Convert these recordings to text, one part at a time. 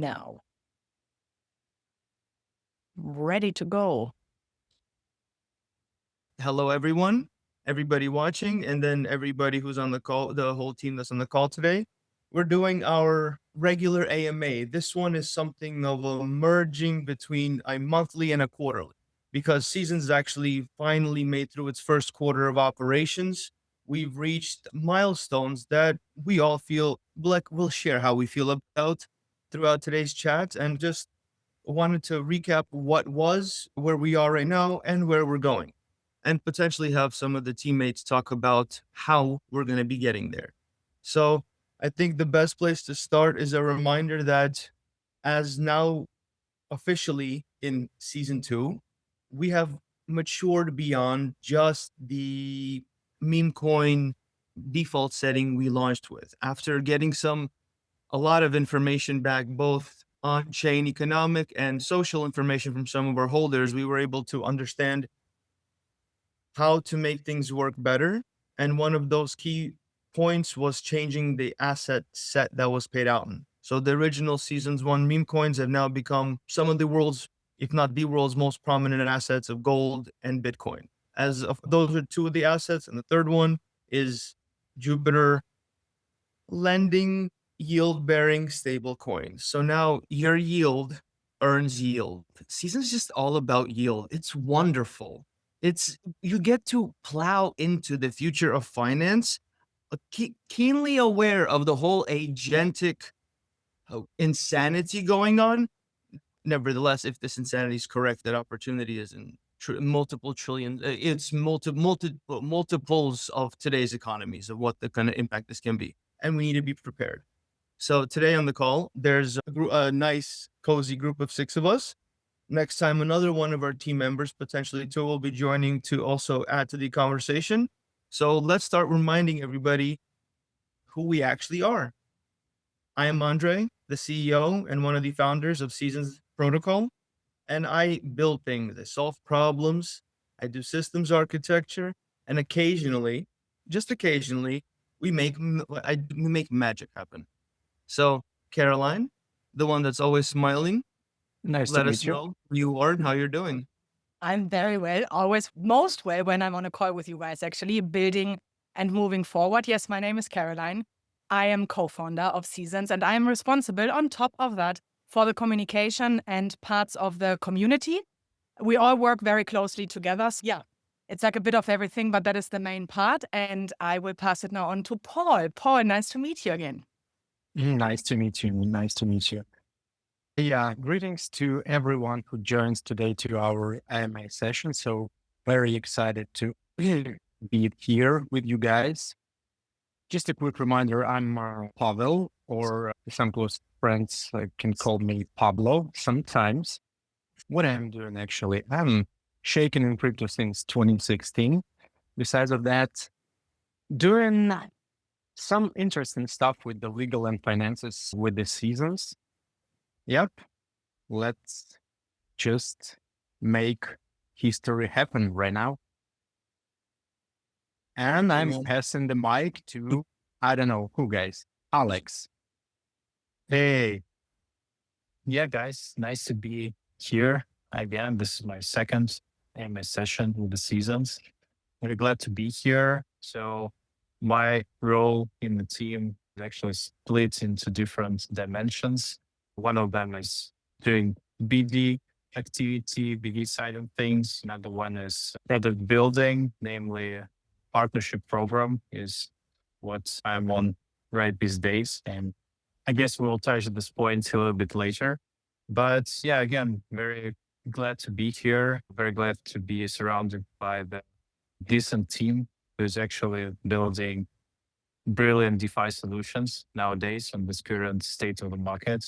now. Ready to go. Hello, everyone, everybody watching, and then everybody who's on the call, the whole team that's on the call today. We're doing our regular AMA. This one is something of a merging between a monthly and a quarterly because Seasons actually finally made through its first quarter of operations. We've reached milestones that we all feel like we'll share how we feel about throughout today's chat and just wanted to recap what was, where we are right now, and where we're going, and potentially have some of the teammates talk about how we're going to be getting there. So I think the best place to start is a reminder that as now officially in season 2, we have matured beyond just the meme coin default setting we launched with. After getting a lot of information back, both on-chain economic and social information from some of our holders, we were able to understand how to make things work better. And one of those key points was changing the asset set that was paid out in. So the original Seasons 1 meme coins have now become some of the world's, if not the world's, most prominent assets of gold and Bitcoin. As of, those are two of the assets. And the third one is Jupiter lending yield-bearing stable coins. So now your yield earns yield. Seasons is just all about yield. It's wonderful. You get to plow into the future of finance, keenly aware of the whole agentic insanity going on. Nevertheless, if this insanity is correct, that opportunity is in multiple trillions. It's multiples of today's economies of what the kind of impact this can be, and we need to be prepared. So today on the call, there's a nice, cozy group of 6 of us. Next time, another one of our team members, potentially 2, will be joining to also add to the conversation. So let's start reminding everybody who we actually are. I am Andre, the CEO and one of the founders of Seasons Protocol, and I build things. I solve problems. I do systems architecture, and occasionally, just occasionally, we make magic happen. So, Caroline, the one that's always smiling, Nice let to us meet you. know who you are and how you're doing. I'm very well, always most well when I'm on a call with you guys, actually, building and moving forward. Yes, my name is Caroline. I am co-founder of Seasons, and I am responsible on top of that for the communication and parts of the community. We all work very closely together. So yeah, it's like a bit of everything, but that is the main part. And I will pass it now on to Paul. Paul, nice to meet you again. Nice to meet you. Nice to meet you. Yeah, greetings to everyone who joins today to our AMA session. So very excited to be here with you guys. Just a quick reminder, I'm Pavel, or some close friends can call me Pablo sometimes. What I'm doing actually, I'm shaking in crypto since 2016. Besides of that, doing some interesting stuff with the legal and finances with the Seasons. Yep. Let's just make history happen right now. And I'm passing the mic to, I don't know who, guys. Alex. Hey. Yeah, guys, nice to be here again. This is my second AMA session with the Seasons. Very glad to be here. So my role in the team is actually split into different dimensions. One of them is doing BD activity, BD side of things. Another one is product building, namely partnership program is what I'm on right these days. And I guess we'll touch this point a little bit later. But yeah, again, very glad to be here. Very glad to be surrounded by the decent team who's actually building brilliant DeFi solutions nowadays on this current state of the market.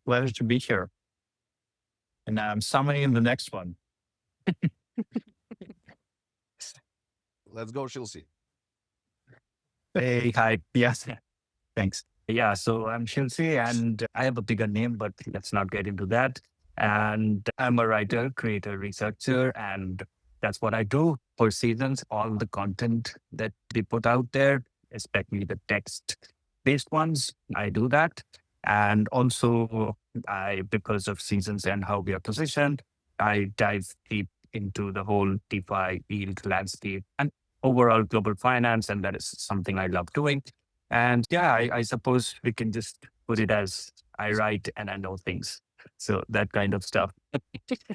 Pleasure to be here. And I'm summoning the next one. Let's go, Chelsea. Hey, hi. Yes, thanks. Yeah, so I'm Chelsea and I have a bigger name, but let's not get into that. And I'm a writer, creator, researcher, and that's what I do for Seasons. All the content that we put out there, especially the text-based ones, I do that. And also, because of seasons and how we are positioned, I dive deep into the whole DeFi yield landscape and overall global finance. And that is something I love doing. And yeah, I suppose we can just put it as I write and I know things. So that kind of stuff.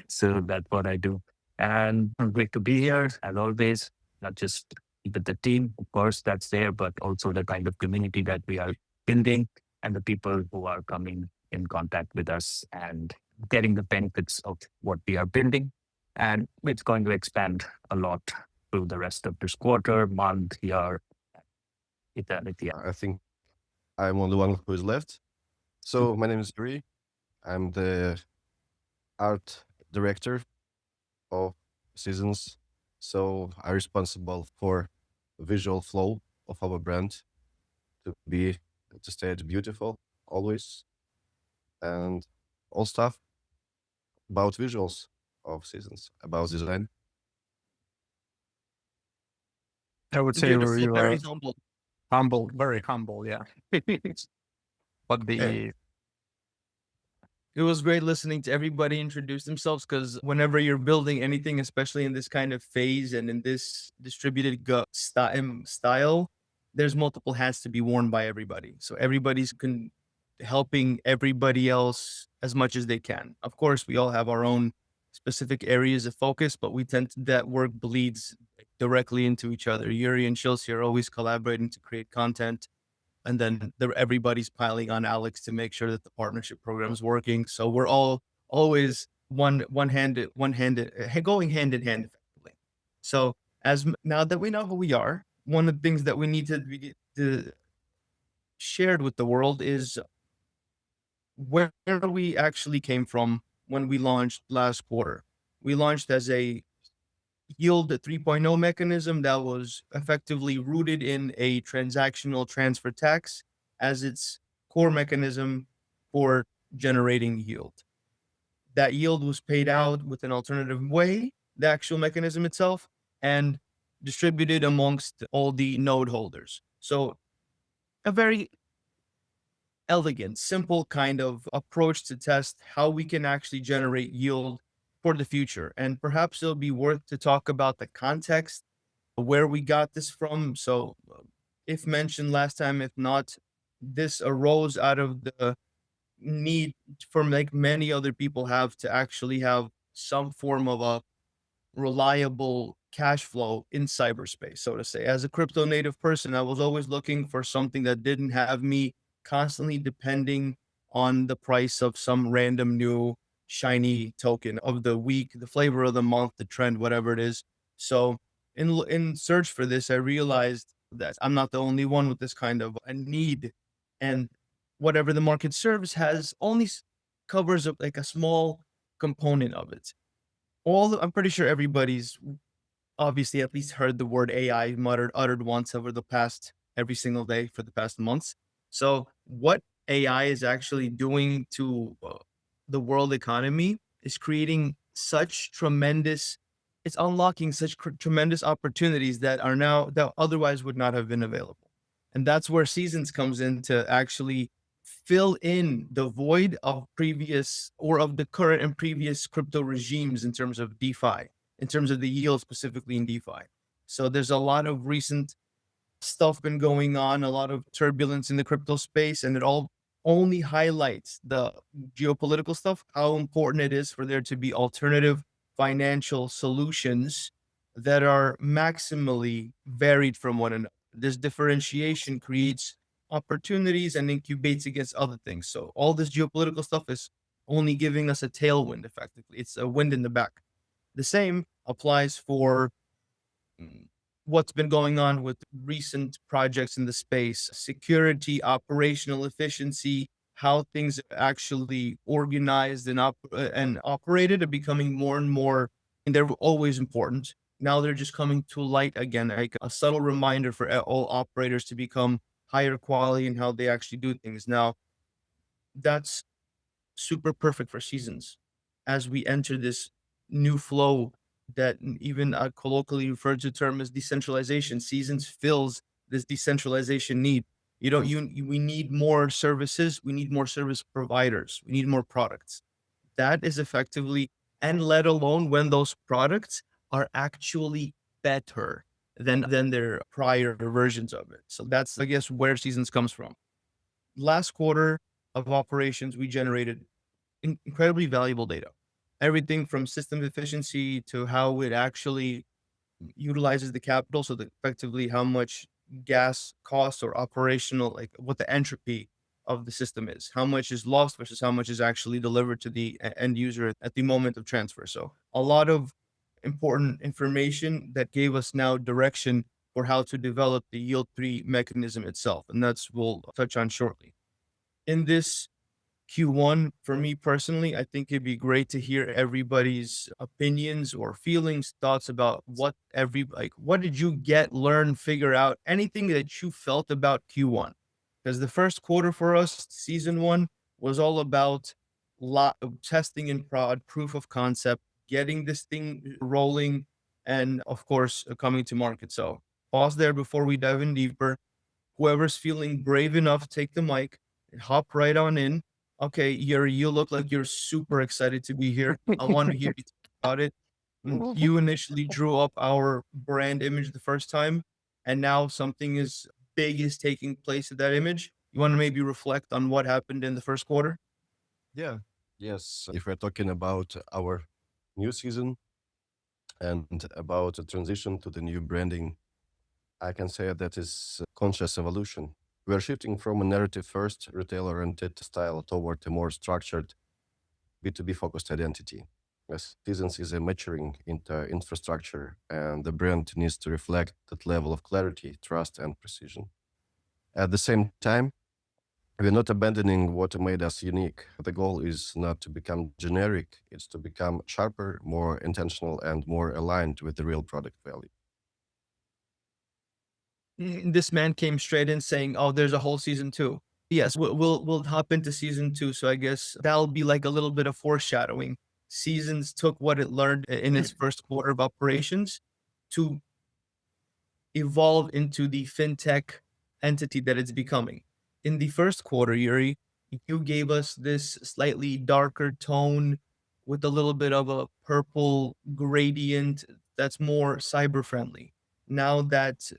So that's what I do. And great to be here as always, not just with the team, of course, that's there, but also the kind of community that we are building and the people who are coming in contact with us and getting the benefits of what we are building. And it's going to expand a lot through the rest of this quarter, month, year, eternity. I think I'm only one who is left. So my name is Yuri. I'm the art director of Seasons. So I'm responsible for visual flow of our brand to stay beautiful always, and all stuff about visuals of Seasons, about design. I would say Beautiful, you very are humble. humble, very humble. Yeah. But It was great listening to everybody introduce themselves, because whenever you're building anything, especially in this kind of phase and in this distributed style, there's multiple hats to be worn by everybody. So everybody's helping everybody else as much as they can. Of course, we all have our own specific areas of focus, but that work bleeds directly into each other. Yuri and Chelsea are always collaborating to create content, and then everybody's piling on Alex to make sure that the partnership program is working. So we're all always going hand in hand effectively. So now that we know who we are, one of the things that we need to be shared with the world is where we actually came from when we launched last quarter. We launched as a yield 3.0 mechanism that was effectively rooted in a transactional transfer tax as its core mechanism for generating yield. That yield was paid out with an alternative way, the actual mechanism itself, and distributed amongst all the node holders. So a very elegant, simple kind of approach to test how we can actually generate yield for the future. And perhaps it'll be worth to talk about the context, where we got this from. So if mentioned last time, if not, this arose out of the need for, like many other people have, to actually have some form of a reliable cash flow in cyberspace, so to say. As a crypto native person, I was always looking for something that didn't have me constantly depending on the price of some random new shiny token of the week, the flavor of the month, the trend, whatever it is. So in search for this, I realized that I'm not the only one with this kind of a need, and whatever the market serves has only covers up like a small component of it. I'm pretty sure everybody's obviously at least heard the word AI uttered once over the past every single day for the past months. So what AI is actually doing to the world economy is creating such tremendous, it's unlocking such tremendous opportunities that otherwise would not have been available. And that's where Seasons comes in to actually fill in the void of the current and previous crypto regimes in terms of DeFi, in terms of the yield specifically in DeFi. So there's a lot of recent stuff been going on, a lot of turbulence in the crypto space, and it all only highlights the geopolitical stuff, how important it is for there to be alternative financial solutions that are maximally varied from one another. This differentiation creates opportunities and incubates against other things. So all this geopolitical stuff is only giving us a tailwind, effectively. It's a wind in the back. The same applies for what's been going on with recent projects in the space, security, operational efficiency, how things are actually organized and operated are becoming more and more, and they're always important. Now they're just coming to light again, like a subtle reminder for all operators to become higher quality in how they actually do things. Now, that's super perfect for Seasons as we enter this new flow that even colloquially referred to term as decentralization. Seasons fills this decentralization need. We need more services. We need more service providers. We need more products. That is effectively, and let alone when those products are actually better than their prior versions of it. So that's, I guess, where Seasons comes from. Last quarter of operations, we generated incredibly valuable data. Everything from system efficiency to how it actually utilizes the capital. So that effectively how much gas costs or operational, like what the entropy of the system is, how much is lost versus how much is actually delivered to the end user at the moment of transfer. So a lot of important information that gave us now direction for how to develop the yield 3 mechanism itself. And that's we'll touch on shortly. In this Q1, for me personally, I think it'd be great to hear everybody's opinions or feelings, thoughts about what did you get, learn, figure out, anything that you felt about Q1? Because the first quarter for us, season 1, was all about lot of testing and proof of concept, getting this thing rolling, and of course, coming to market. So pause there before we dive in deeper. Whoever's feeling brave enough, take the mic, hop right on in. Okay, Yuri, you look like you're super excited to be here. I want to hear you talk about it. You initially drew up our brand image the first time, and now something is big is taking place with that image. You want to maybe reflect on what happened in the first quarter? Yeah. Yes. If we're talking about our new season and about a transition to the new branding, I can say that is conscious evolution. We are shifting from a narrative first, retail oriented style toward a more structured, B2B focused identity. As Seasons is a maturing into infrastructure, and the brand needs to reflect that level of clarity, trust, and precision. At the same time, we're not abandoning what made us unique. The goal is not to become generic, it's to become sharper, more intentional, and more aligned with the real product value. This man came straight in saying, "Oh, there's a whole season 2." Yes, we'll hop into season 2. So I guess that'll be like a little bit of foreshadowing. Seasons took what it learned in its first quarter of operations to evolve into the fintech entity that it's becoming. In the first quarter, Yuri, you gave us this slightly darker tone with a little bit of a purple gradient that's more cyber friendly. Now that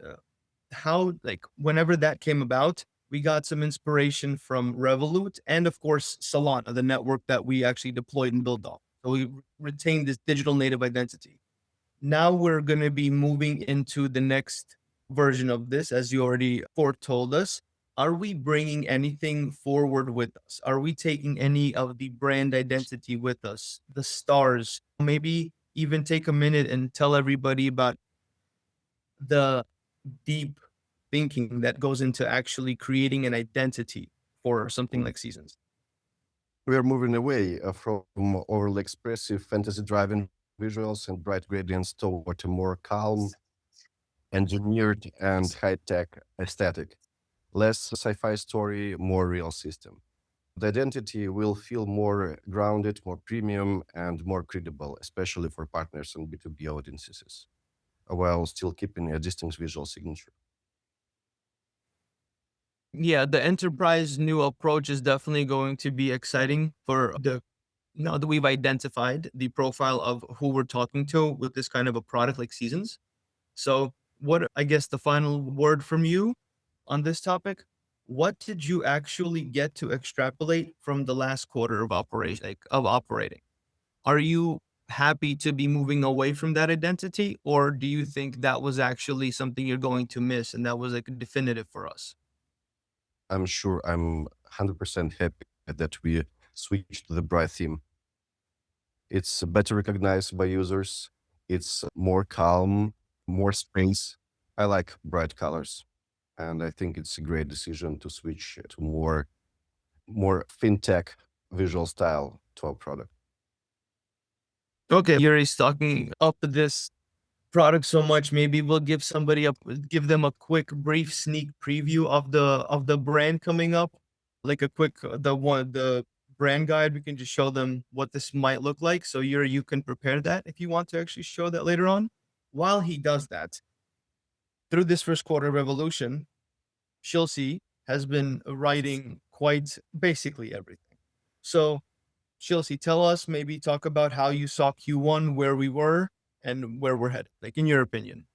how like whenever that came about, we got some inspiration from Revolut and of course Solana, the network that we actually deployed and built off. So we retained this digital native identity. Now we're going to be moving into the next version of this, as you already foretold us. Are we bringing anything forward with us? Are we taking any of the brand identity with us? The stars? Maybe even take a minute and tell everybody about the deep thinking that goes into actually creating an identity for something like Seasons. We are moving away from overly expressive fantasy driven visuals and bright gradients toward a more calm, engineered, and high tech aesthetic. Less sci fi story, more real system. The identity will feel more grounded, more premium, and more credible, especially for partners and B2B audiences, while still keeping a distinct visual signature. Yeah, the enterprise new approach is definitely going to be exciting for the now that we've identified the profile of who we're talking to with this kind of a product like Seasons. So, what I guess the final word from you on this topic, what did you actually get to extrapolate from the last quarter of operation, like of operating? Are you happy to be moving away from that identity, or do you think that was actually something you're going to miss and that was like definitive for us? I'm sure I'm 100% happy that we switched to the bright theme. It's better recognized by users. It's more calm, more space. I like bright colors. And I think it's a great decision to switch to more fintech visual style to our product. Okay, Yuri's talking up this product so much. Maybe we'll give give them a quick, brief sneak preview of the brand coming up, like a quick the brand guide. We can just show them what this might look like. So you can prepare that if you want to actually show that later on. While he does that, through this first quarter revolution, she'll see has been writing quite basically everything. So, Chelsea, tell us, maybe talk about how you saw Q1, where we were, and where we're headed, like in your opinion.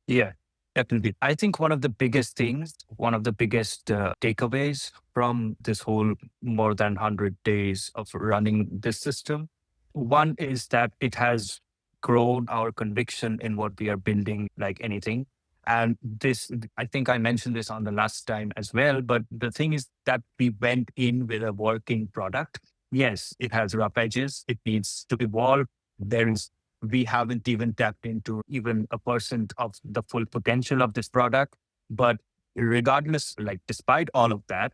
Yeah, definitely. I think one of the biggest things, one of the biggest takeaways from this whole more than 100 days of running this system, one is that it has grown our conviction in what we are building like anything. And this, I think I mentioned this on the last time as well, but the thing is that we went in with a working product. Yes, it has rough edges. It needs to evolve. We haven't even tapped into even a percent of the full potential of this product. But regardless, like despite all of that,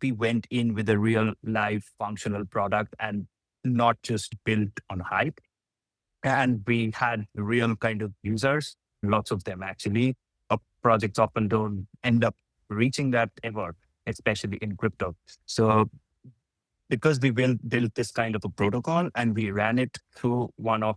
we went in with a real live functional product and not just built on hype. And we had real kind of users, lots of them actually. Projects often don't end up reaching that ever, especially in crypto. So because we built this kind of a protocol and we ran it through one of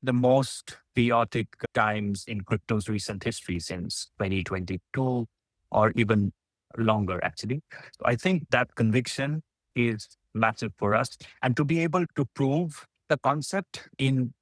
the most chaotic times in crypto's recent history since 2022 or even longer, actually. So I think that conviction is massive for us. And to be able to prove the concept in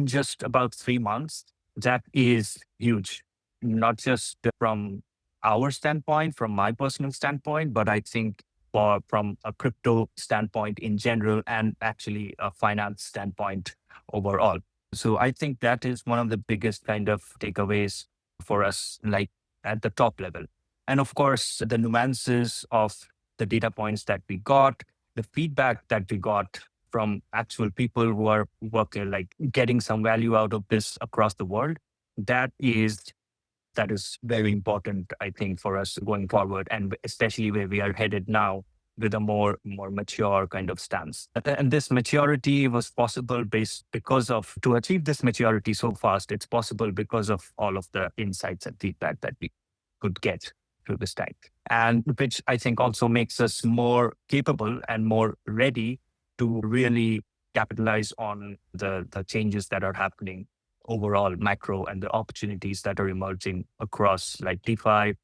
just about 3 months, that is huge, not just from our standpoint, from my personal standpoint, but I think from a crypto standpoint in general and actually a finance standpoint overall. So I think that is one of the biggest kind of takeaways for us, like at the top level. And of course, the nuances of the data points that we got, the feedback that we got from actual people who are working, like getting some value out of this across the world, that is very important, I think, for us going forward, and especially where we are headed now with a more mature kind of stance. And this maturity was possible to achieve this maturity so fast, it's possible because of all of the insights and feedback that we could get through this time. And which I think also makes us more capable and more ready to really capitalize on the changes that are happening overall macro and the opportunities that are emerging across like DeFi,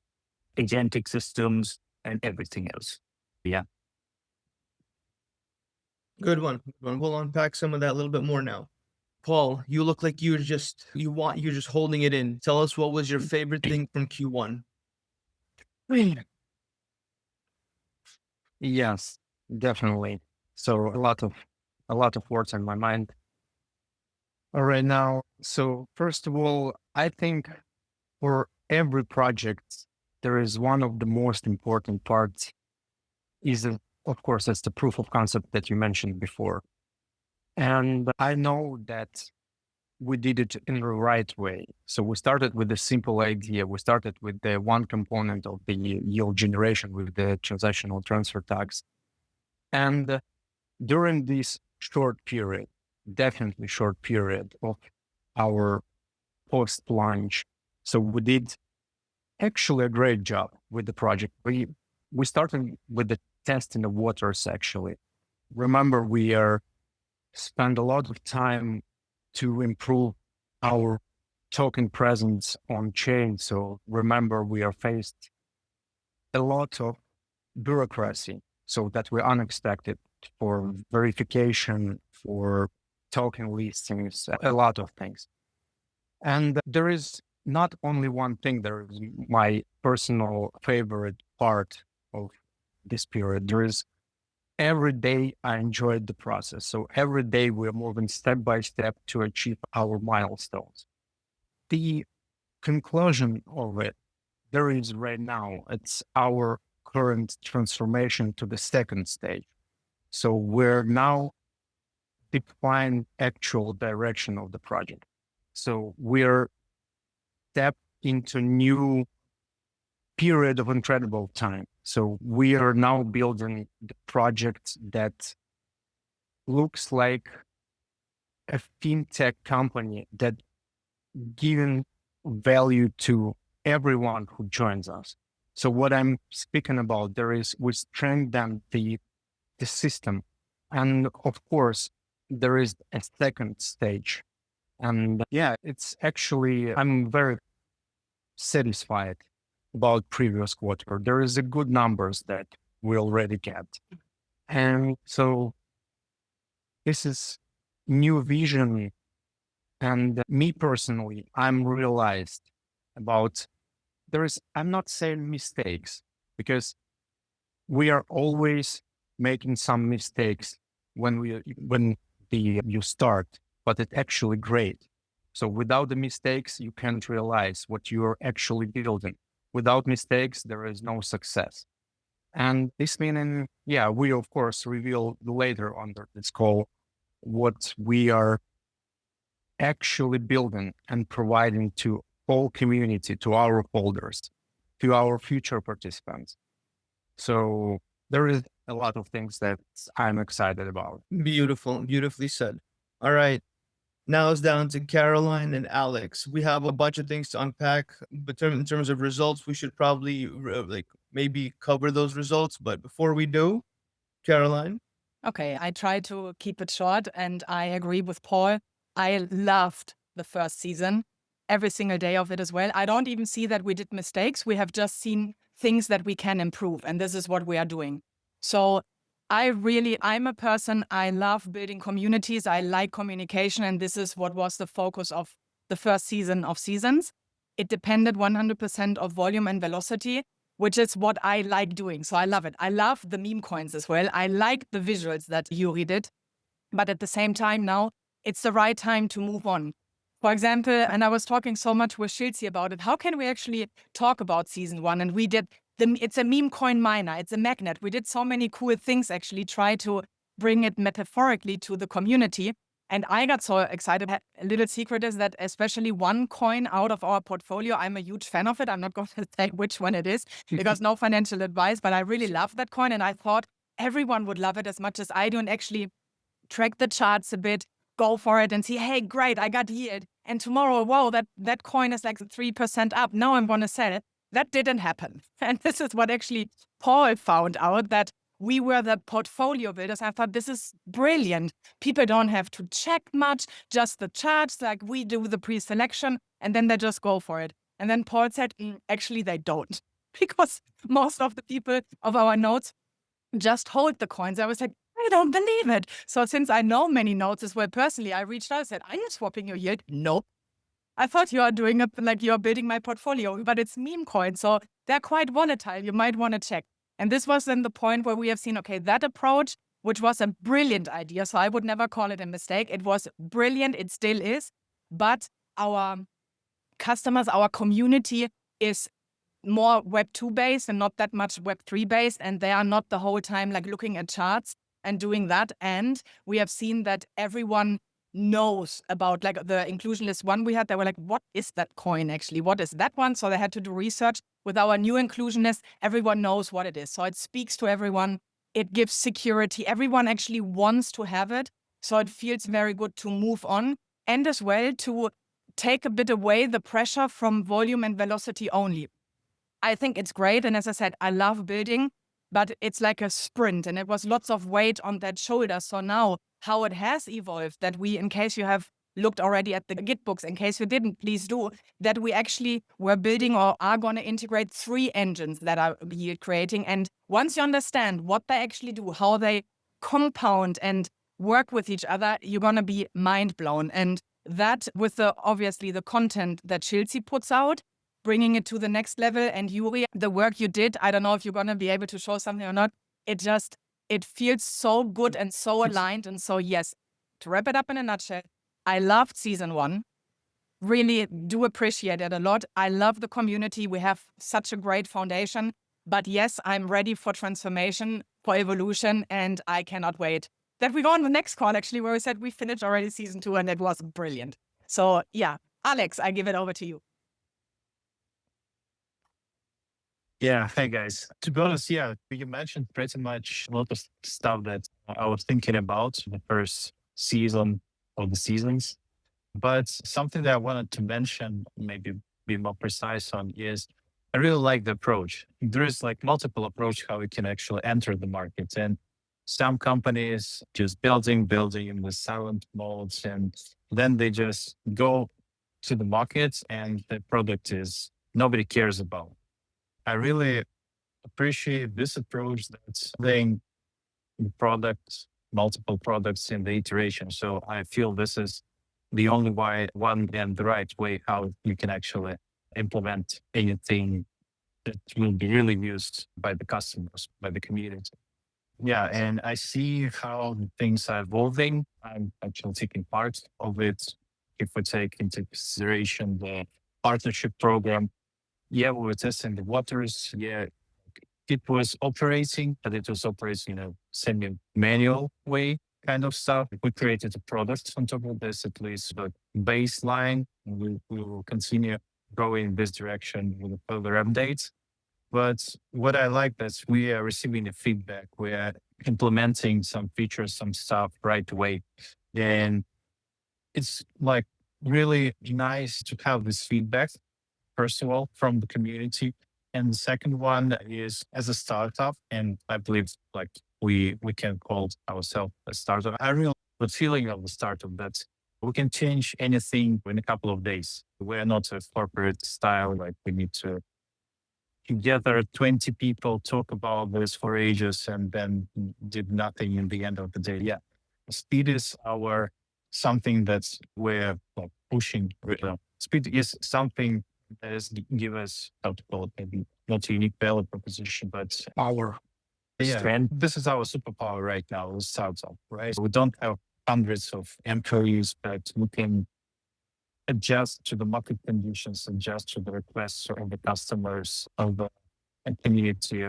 agentic systems, and everything else. Yeah. Good one. We'll unpack some of that a little bit more now. Paul, you look like you're just holding it in. Tell us, what was your favorite thing from Q1? Yes, definitely. So a lot of words in my mind right now. So first of all, I think for every project, there is one of the most important parts of course, it's the proof of concept that you mentioned before. And I know that we did it in the right way. So we started with a simple idea. We started with the one component of the yield generation with the transactional transfer tax. And during this definitely short period of our post-launch, so we did actually a great job with the project. We started with the test in the waters, actually. Remember, we spent a lot of time to improve our token presence on chain. So remember, we are faced a lot of bureaucracy, so that we're unexpected for verification, for token listings, a lot of things. And there is not only one thing, there is my personal favorite part of this period. There is every day I enjoyed the process. So every day we're moving step by step to achieve our milestones. The conclusion of it, there is right now, it's our current transformation to the second stage. So we're now define actual direction of the project. So we're stepped into new period of incredible time. So we are now building the project that looks like a fintech company that giving value to everyone who joins us. So what I'm speaking about, we strengthen the system. And of course, there is a second stage. And yeah, it's actually, I'm very satisfied about previous quarter. There is a good numbers that we already get. And so this is new vision. And me personally, I'm realized about I'm not saying mistakes, because we are always making some mistakes when you start, but it's actually great. So without the mistakes, you can't realize what you are actually building. Without mistakes, there is no success. And this meaning, we of course reveal later under this call what we are actually building and providing to whole community, to our holders, to our future participants. So there is a lot of things that I'm excited about. Beautiful, beautifully said. All right. Now it's down to Caroline and Alex. We have a bunch of things to unpack, but in terms of results, we should probably maybe cover those results. But before we do, Caroline. Okay, I try to keep it short, and I agree with Paul. I loved the first season, every single day of it as well. I don't even see that we did mistakes. We have just seen things that we can improve, and this is what we are doing. So I'm a person, I love building communities. I like communication, and this is what was the focus of the first season of Seasons. It depended 100% of volume and velocity, which is what I like doing. So I love it. I love the meme coins as well. I like the visuals that Yuri did. But at the same time now, it's the right time to move on. For example, and I was talking so much with Shilzi about it, how can we actually talk about season 1? And we did, it's a meme coin miner, it's a magnet. We did so many cool things, actually try to bring it metaphorically to the community. And I got so excited. A little secret is that especially one coin out of our portfolio, I'm a huge fan of it. I'm not going to say which one it is because no financial advice, but I really love that coin. And I thought everyone would love it as much as I do, and actually track the charts a bit, go for it and see, hey, great, I got yield. And tomorrow, whoa, that coin is like 3% up. Now I'm going to sell it. That didn't happen. And this is what actually Paul found out, that we were the portfolio builders. I thought this is brilliant. People don't have to check much, just the charts, like we do the pre-selection, and then they just go for it. And then Paul said, actually, they don't, because most of the people of our nodes just hold the coins. I was like, I don't believe it. So since I know many nodes as well personally, I reached out and said, are you swapping your yield? Nope. I thought you are doing it like you're building my portfolio, but it's meme coins. So they're quite volatile. You might want to check. And this was then the point where we have seen, okay, that approach, which was a brilliant idea. So I would never call it a mistake. It was brilliant. It still is. But our customers, our community is more Web 2 based and not that much Web 3 based. And they are not the whole time like looking at charts and doing that. And we have seen that everyone knows about like the inclusion list one we had. They were like, what is that coin actually? What is that one? So they had to do research. With our new inclusion list, everyone knows what it is. So it speaks to everyone. It gives security. Everyone actually wants to have it. So it feels very good to move on, and as well to take a bit away the pressure from volume and velocity only. I think it's great. And as I said, I love building, but it's like a sprint, and it was lots of weight on that shoulder. So now how it has evolved, that we, in case you have looked already at the Git books, in case you didn't, please do, that we actually were building or are going to integrate 3 engines that are yield creating. And once you understand what they actually do, how they compound and work with each other, you're going to be mind blown. And that with obviously the content that Shilzi puts out, bringing it to the next level. And Yuri, the work you did, I don't know if you're going to be able to show something or not. It feels so good and so aligned. And so, yes, to wrap it up in a nutshell, I loved season 1. Really do appreciate it a lot. I love the community. We have such a great foundation. But yes, I'm ready for transformation, for evolution, and I cannot wait that we go on the next call, actually, where we said we finished already season 2, and it was brilliant. So yeah, Alex, I give it over to you. Yeah, hey guys. To be honest, yeah, you mentioned pretty much a lot of stuff that I was thinking about the first season of the seasons. But something that I wanted to mention, maybe be more precise on, is I really like the approach. There is like multiple approach how we can actually enter the market. And some companies just building with silent modes, and then they just go to the market and the product is nobody cares about. I really appreciate this approach that's playing the products, multiple products in the iteration. So I feel this is the only one and the right way how you can actually implement anything that will be really used by the customers, by the community. Yeah, and I see how things are evolving. I'm actually taking part of it. If we take into consideration the partnership program, yeah, we were testing the waters. Yeah, it was operating, but it was operating in a semi-manual way kind of stuff. We created a product on top of this, at least the baseline. We will continue growing in this direction with further updates. But what I like is we are receiving the feedback. We are implementing some features, some stuff right away. And it's like really nice to have this feedback, first of all, from the community. And the second one is as a startup. And I believe like we can call ourselves a startup. I really the feeling of the startup that we can change anything in a couple of days. We're not a corporate style, like we need to gather 20 people, talk about this for ages, and then did nothing in the end of the day. Yeah. Speed is our something that's we're like pushing. Speed is something that is give us how to call it, maybe not a unique value proposition, but Power. yeah. And this is our superpower right now, the startup, right? We don't have hundreds of employees, but we can adjust to the market conditions, adjust to the requests of the customers of the community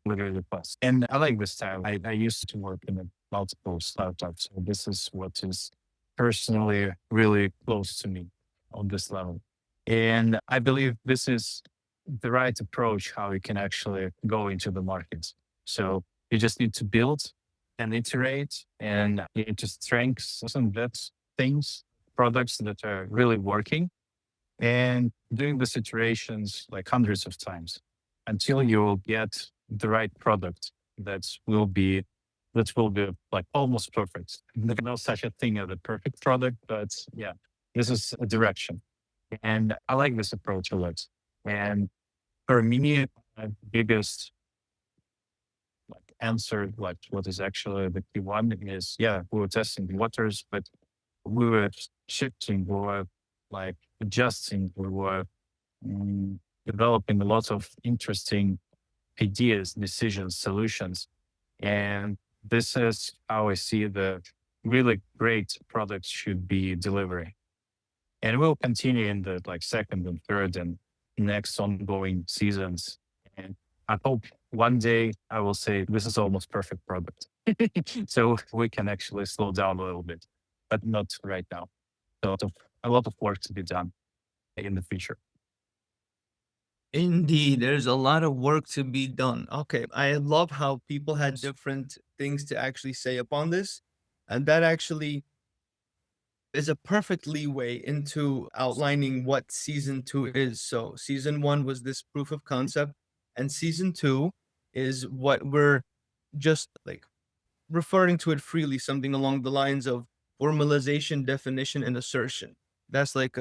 literally requests. And I like this style. I used to work in multiple startups. So this is what is personally really close to me on this level. And I believe this is the right approach how you can actually go into the market. So you just need to build and iterate and you need to strengthen that things products that are really working and doing these iterations like hundreds of times until you will get the right product that will be like almost perfect. There's no such a thing as a perfect product, but yeah, this is a direction. And I like this approach a lot. And for me, my biggest like answer, like what is actually the key one is, yeah, we were testing the waters, but we were shifting, we were like adjusting, we were developing a lot of interesting ideas, decisions, solutions. And this is how I see the really great products should be delivering. And we'll continue in the like second and third and next ongoing seasons. And I hope one day I will say this is almost perfect product. So we can actually slow down a little bit, but not right now. A lot of work to be done in the future. Indeed, there's a lot of work to be done. Okay, I love how people had different things to actually say upon this. And that actually is a perfect leeway into outlining what season 2 is. So, season 1 was this proof of concept, and season 2 is what we're just like referring to it freely, something along the lines of formalization, definition, and assertion. That's like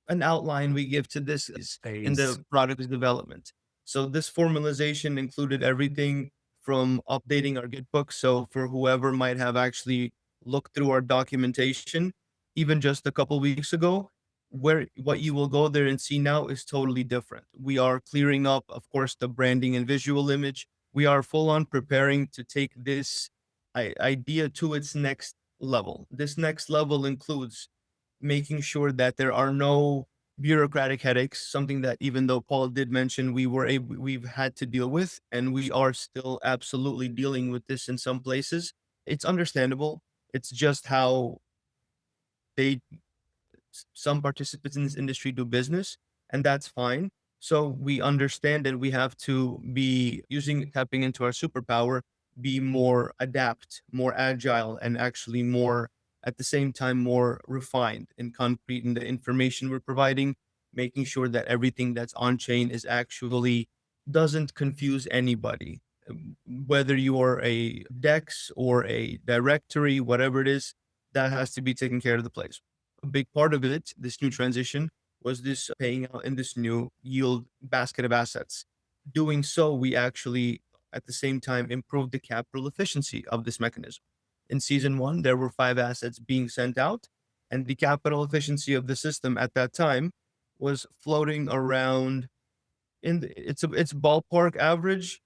an outline we give to this in the product development. So this formalization included everything from updating our Gitbook. So for whoever might have actually looked through our documentation, even just a couple weeks ago, where what you will go there and see now is totally different. We are clearing up, of course, the branding and visual image. We are full on preparing to take this idea to its next level. This next level includes making sure that there are no bureaucratic headaches, something that even though Paul did mention we've had to deal with, and we are still absolutely dealing with this in some places. It's understandable. It's just how they some participants in this industry do business, and that's fine. So we understand that we have to be tapping into our superpower, be more adapt, more agile, and actually more at the same time more refined and concrete in the information we're providing, making sure that everything that's on chain is actually doesn't confuse anybody. Whether you are a DEX or a directory, whatever it is, that has to be taken care of the place. A big part of it, this new transition, was this paying out in this new yield basket of assets. doing so, we actually at the same time improved the capital efficiency of this mechanism. In season 1, there were 5 assets being sent out, and the capital efficiency of the system at that time was floating around it's ballpark average,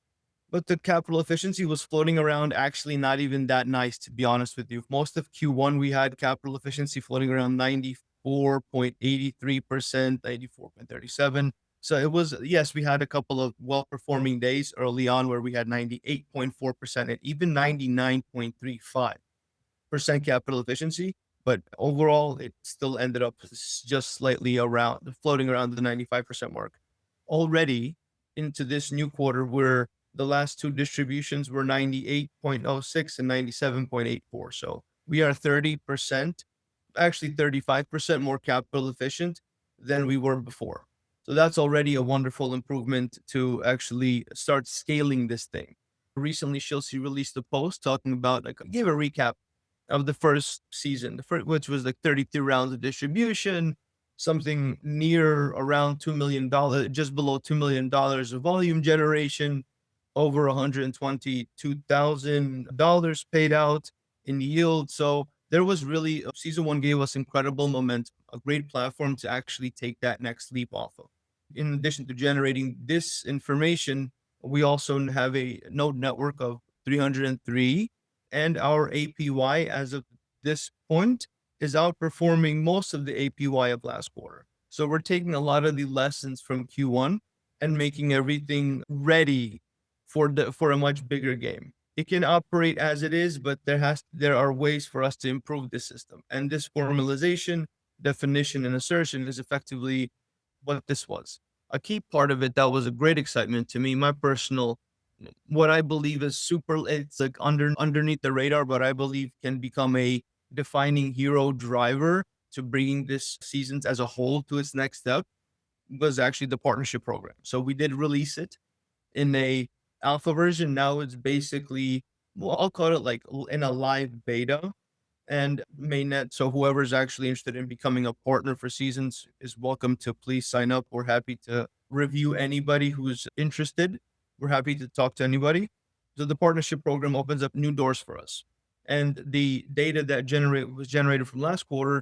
but the capital efficiency was floating around actually not even that nice, to be honest with you. Most of Q1, we had capital efficiency floating around 94.83%, 94.37. So it was, yes, we had a couple of well-performing days early on where we had 98.4% and even 99.35% capital efficiency. But overall, it still ended up just slightly around, floating around the 95% mark. Already into this new quarter, where the last 2 distributions were 98.06 and 97.84. So we are 30%, actually 35% more capital efficient than we were before. So that's already a wonderful improvement to actually start scaling this thing. Recently, Chelsea released a post talking about, gave a recap of the first season, which was 32 rounds of distribution, something near around $2 million, just below $2 million of volume generation, over $122,000 paid out in yield. So there was really, season 1 gave us incredible momentum, a great platform to actually take that next leap off of. In addition to generating this information, we also have a node network of 303, and our APY as of this point is outperforming most of the APY of last quarter. So we're taking a lot of the lessons from Q1 and making everything ready for a much bigger game. It can operate as it is, but there are ways for us to improve the system. And this formalization, definition, and assertion is effectively what this was. A key part of it that was a great excitement to me, my personal, what I believe is it's underneath the radar, but I believe can become a defining hero driver to bringing this seasons as a whole to its next step, was actually the partnership program. So we did release it in a alpha version. Now it's basically, well, I'll call it in a live beta and mainnet. So whoever's actually interested in becoming a partner for seasons is welcome to please sign up. We're happy to review anybody who's interested. We're happy to talk to anybody. So the partnership program opens up new doors for us. And the data that was generated from last quarter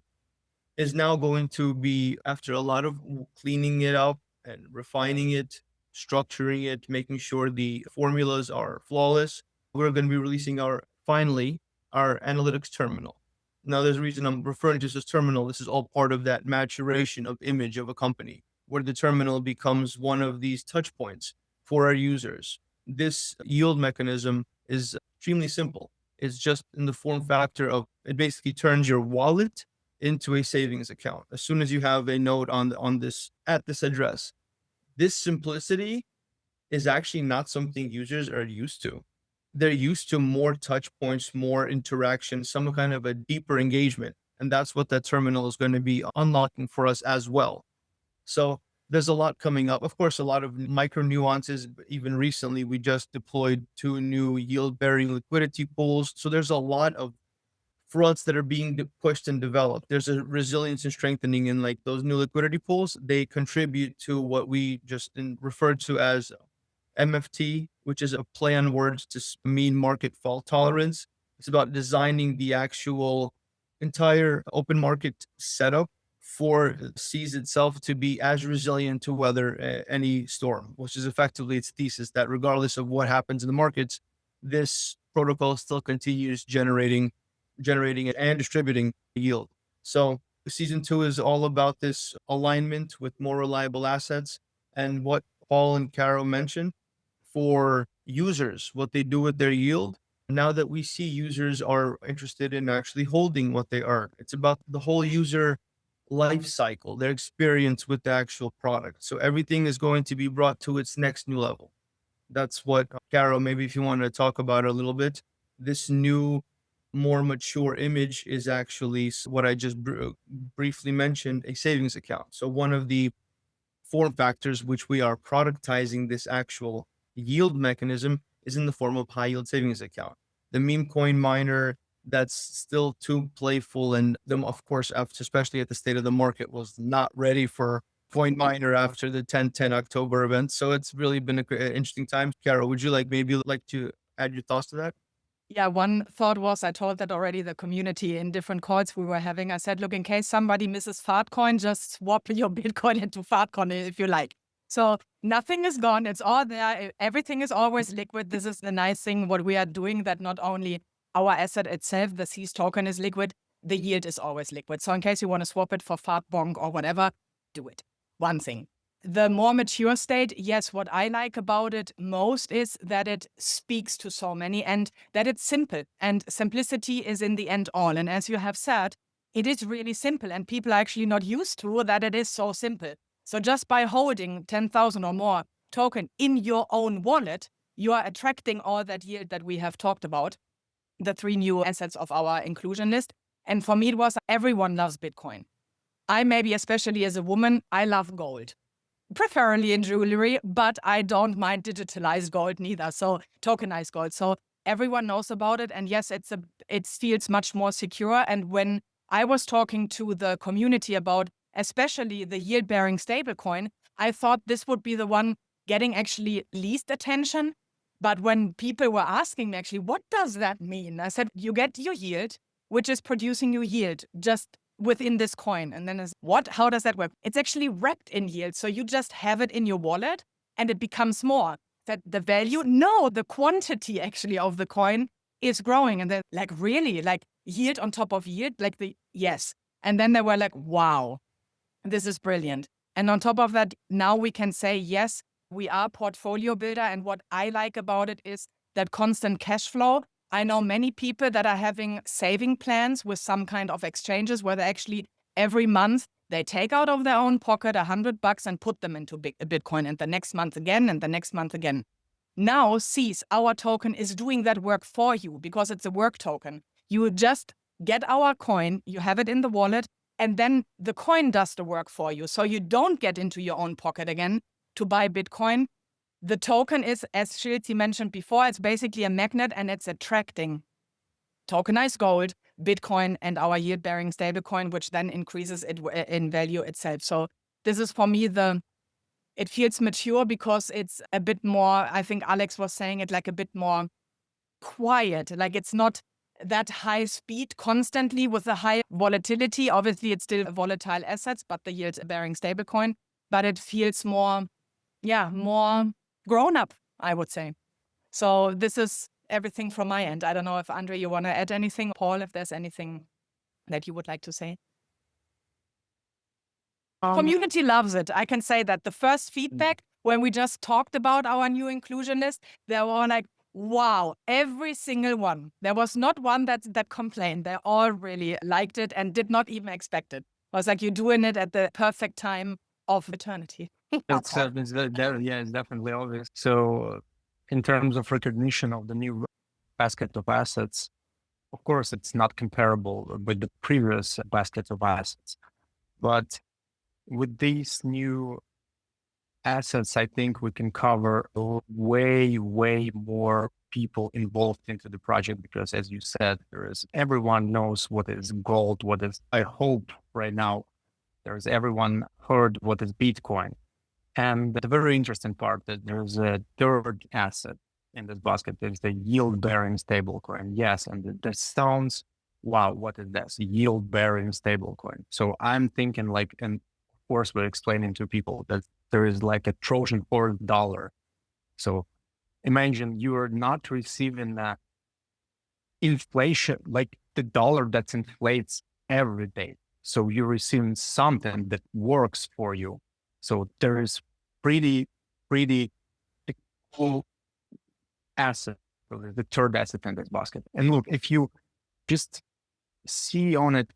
is now going to be, after a lot of cleaning it up and refining it, structuring it, making sure the formulas are flawless, we're going to be releasing finally our analytics terminal. Now, there's a reason I'm referring to this as terminal. This is all part of that maturation of image of a company, where the terminal becomes one of these touch points for our users. This yield mechanism is extremely simple. It's just in the form factor of, it basically turns your wallet into a savings account. As soon as you have a node on this, at this address, this simplicity is actually not something users are used to. They're used to more touch points, more interaction, some kind of a deeper engagement. And that's what that terminal is going to be unlocking for us as well. So there's a lot coming up. Of course, a lot of micro nuances. Even recently, we just deployed 2 new yield-bearing liquidity pools. So there's a lot of fronts that are being pushed and developed. There's a resilience and strengthening in those new liquidity pools. They contribute to what we just referred to as MFT, which is a play on words to mean market fault tolerance. It's about designing the actual entire open market setup for seas itself to be as resilient to weather any storm, which is effectively its thesis that regardless of what happens in the markets, this protocol still continues generating and distributing yield. So season 2 is all about this alignment with more reliable assets, and what Paul and Caro mentioned for users, what they do with their yield. Now that we see users are interested in actually holding what they earn, it's about the whole user life cycle, their experience with the actual product. So everything is going to be brought to its next new level. That's what, Caro, maybe if you want to talk about it a little bit, this new, more mature image is actually what I just briefly mentioned, a savings account. So one of the form factors which we are productizing this actual yield mechanism is in the form of high yield savings account. The meme coin miner that's still too playful, and them, of course, especially at the state of the market, was not ready for coin miner after the 10/10 October event. So it's really been an interesting time. Carol, would you maybe like to add your thoughts to that? Yeah, one thought was, I told that already, the community in different calls we were having. I said, look, in case somebody misses Fartcoin, just swap your Bitcoin into Fartcoin if you like. So nothing is gone. It's all there. Everything is always liquid. This is the nice thing, what we are doing, that not only our asset itself, the Seas token, is liquid, the yield is always liquid. So in case you want to swap it for Fartbonk or whatever, do it. One thing. The more mature state, yes, what I like about it most is that it speaks to so many and that it's simple. And simplicity is in the end all. And as you have said, it is really simple. And people are actually not used to that it is so simple. So just by holding 10,000 or more token in your own wallet, you are attracting all that yield that we have talked about, the 3 new assets of our inclusion list. And for me, it was everyone loves Bitcoin. I maybe, especially as a woman, I love gold. Preferably in jewelry, but I don't mind digitalized gold neither. So tokenized gold. So everyone knows about it. And yes, it feels much more secure. And when I was talking to the community about especially the yield-bearing stablecoin, I thought this would be the one getting actually least attention. But when people were asking me actually, what does that mean? I said, you get your yield, which is producing your yield just within this coin. And then what? How does that work? It's actually wrapped in yield. So you just have it in your wallet and it becomes more. That the value? No, the quantity actually of the coin is growing. And they're like, really? Like yield on top of yield? Yes. And then they were like, wow, this is brilliant. And on top of that, now we can say, yes, we are portfolio builder. And what I like about it is that constant cash flow. I know many people that are having saving plans with some kind of exchanges where they actually every month they take out of their own pocket $100 and put them into Bitcoin, and the next month again, and the next month again. Now, Seas, our token, is doing that work for you because it's a work token. You just get our coin, you have it in the wallet, and then the coin does the work for you. So you don't get into your own pocket again to buy Bitcoin. The token is, as Shilzi mentioned before, it's basically a magnet and it's attracting tokenized gold, Bitcoin, and our yield-bearing stablecoin, which then increases it in value itself. So this is for me it feels mature because it's a bit more, I think Alex was saying it, like a bit more quiet. Like it's not that high speed constantly with a high volatility. Obviously, it's still volatile assets, but the yield-bearing stablecoin, but it feels more grown up, I would say. So this is everything from my end. I don't know if Andre, you want to add anything? Paul, if there's anything that you would like to say. Community loves it. I can say that the first feedback when we just talked about our new inclusion list, they were like, wow, every single one. There was not one that complained. They all really liked it and did not even expect it. It was like you're doing it at the perfect time of eternity. It's definitely obvious. So in terms of recognition of the new basket of assets, of course, it's not comparable with the previous basket of assets. But with these new assets, I think we can cover way more people involved into the project because, as you said, everyone knows what is gold, what is, I hope right now, everyone heard what is Bitcoin. And the very interesting part that there's a third asset in this basket. There's the yield-bearing stablecoin. Yes, and that sounds, wow, what is this? Yield-bearing stablecoin. So I'm thinking and of course we're explaining to people that there is like a Trojan horse dollar. So imagine you are not receiving inflation, like the dollar that inflates every day. So you're receiving something that works for you. So there is pretty cool asset, the third asset in this basket. And look, if you just see on it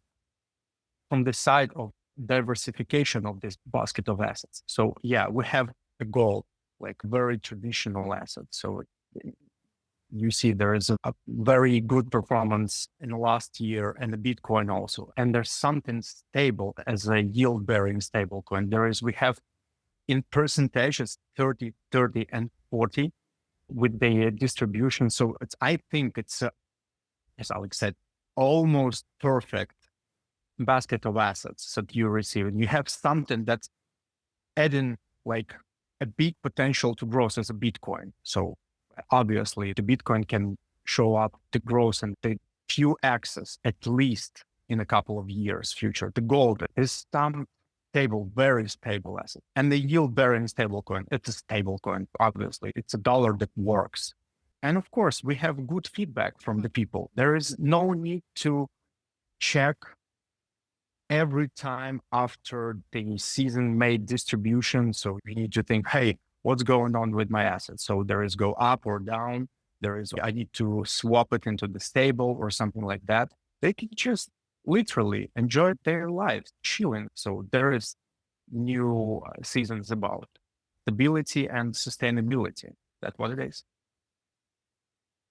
from the side of diversification of this basket of assets. So yeah, we have a gold, like very traditional asset. So you see there is a very good performance in the last year and the Bitcoin also. And there's something stable as a yield-bearing stablecoin. We have in percentages 30, 30, and 40 with the distribution. So I think it's, as Alex said, almost perfect basket of assets that you receive. And you have something that's adding like a big potential to growth as a Bitcoin. So obviously the Bitcoin can show up the growth and the few X's at least in a couple of years future. The gold is some stable, very stable asset. And the yield bearing stable coin, it's a stable coin, obviously. It's a dollar that works. And of course, we have good feedback from the people. There is no need to check every time after the season made distribution. So you need to think, hey, what's going on with my assets? So there is go up or down. There is, I need to swap it into the stable or something like that. They can just literally enjoy their lives, chilling. So there is new seasons about stability and sustainability. That's what it is.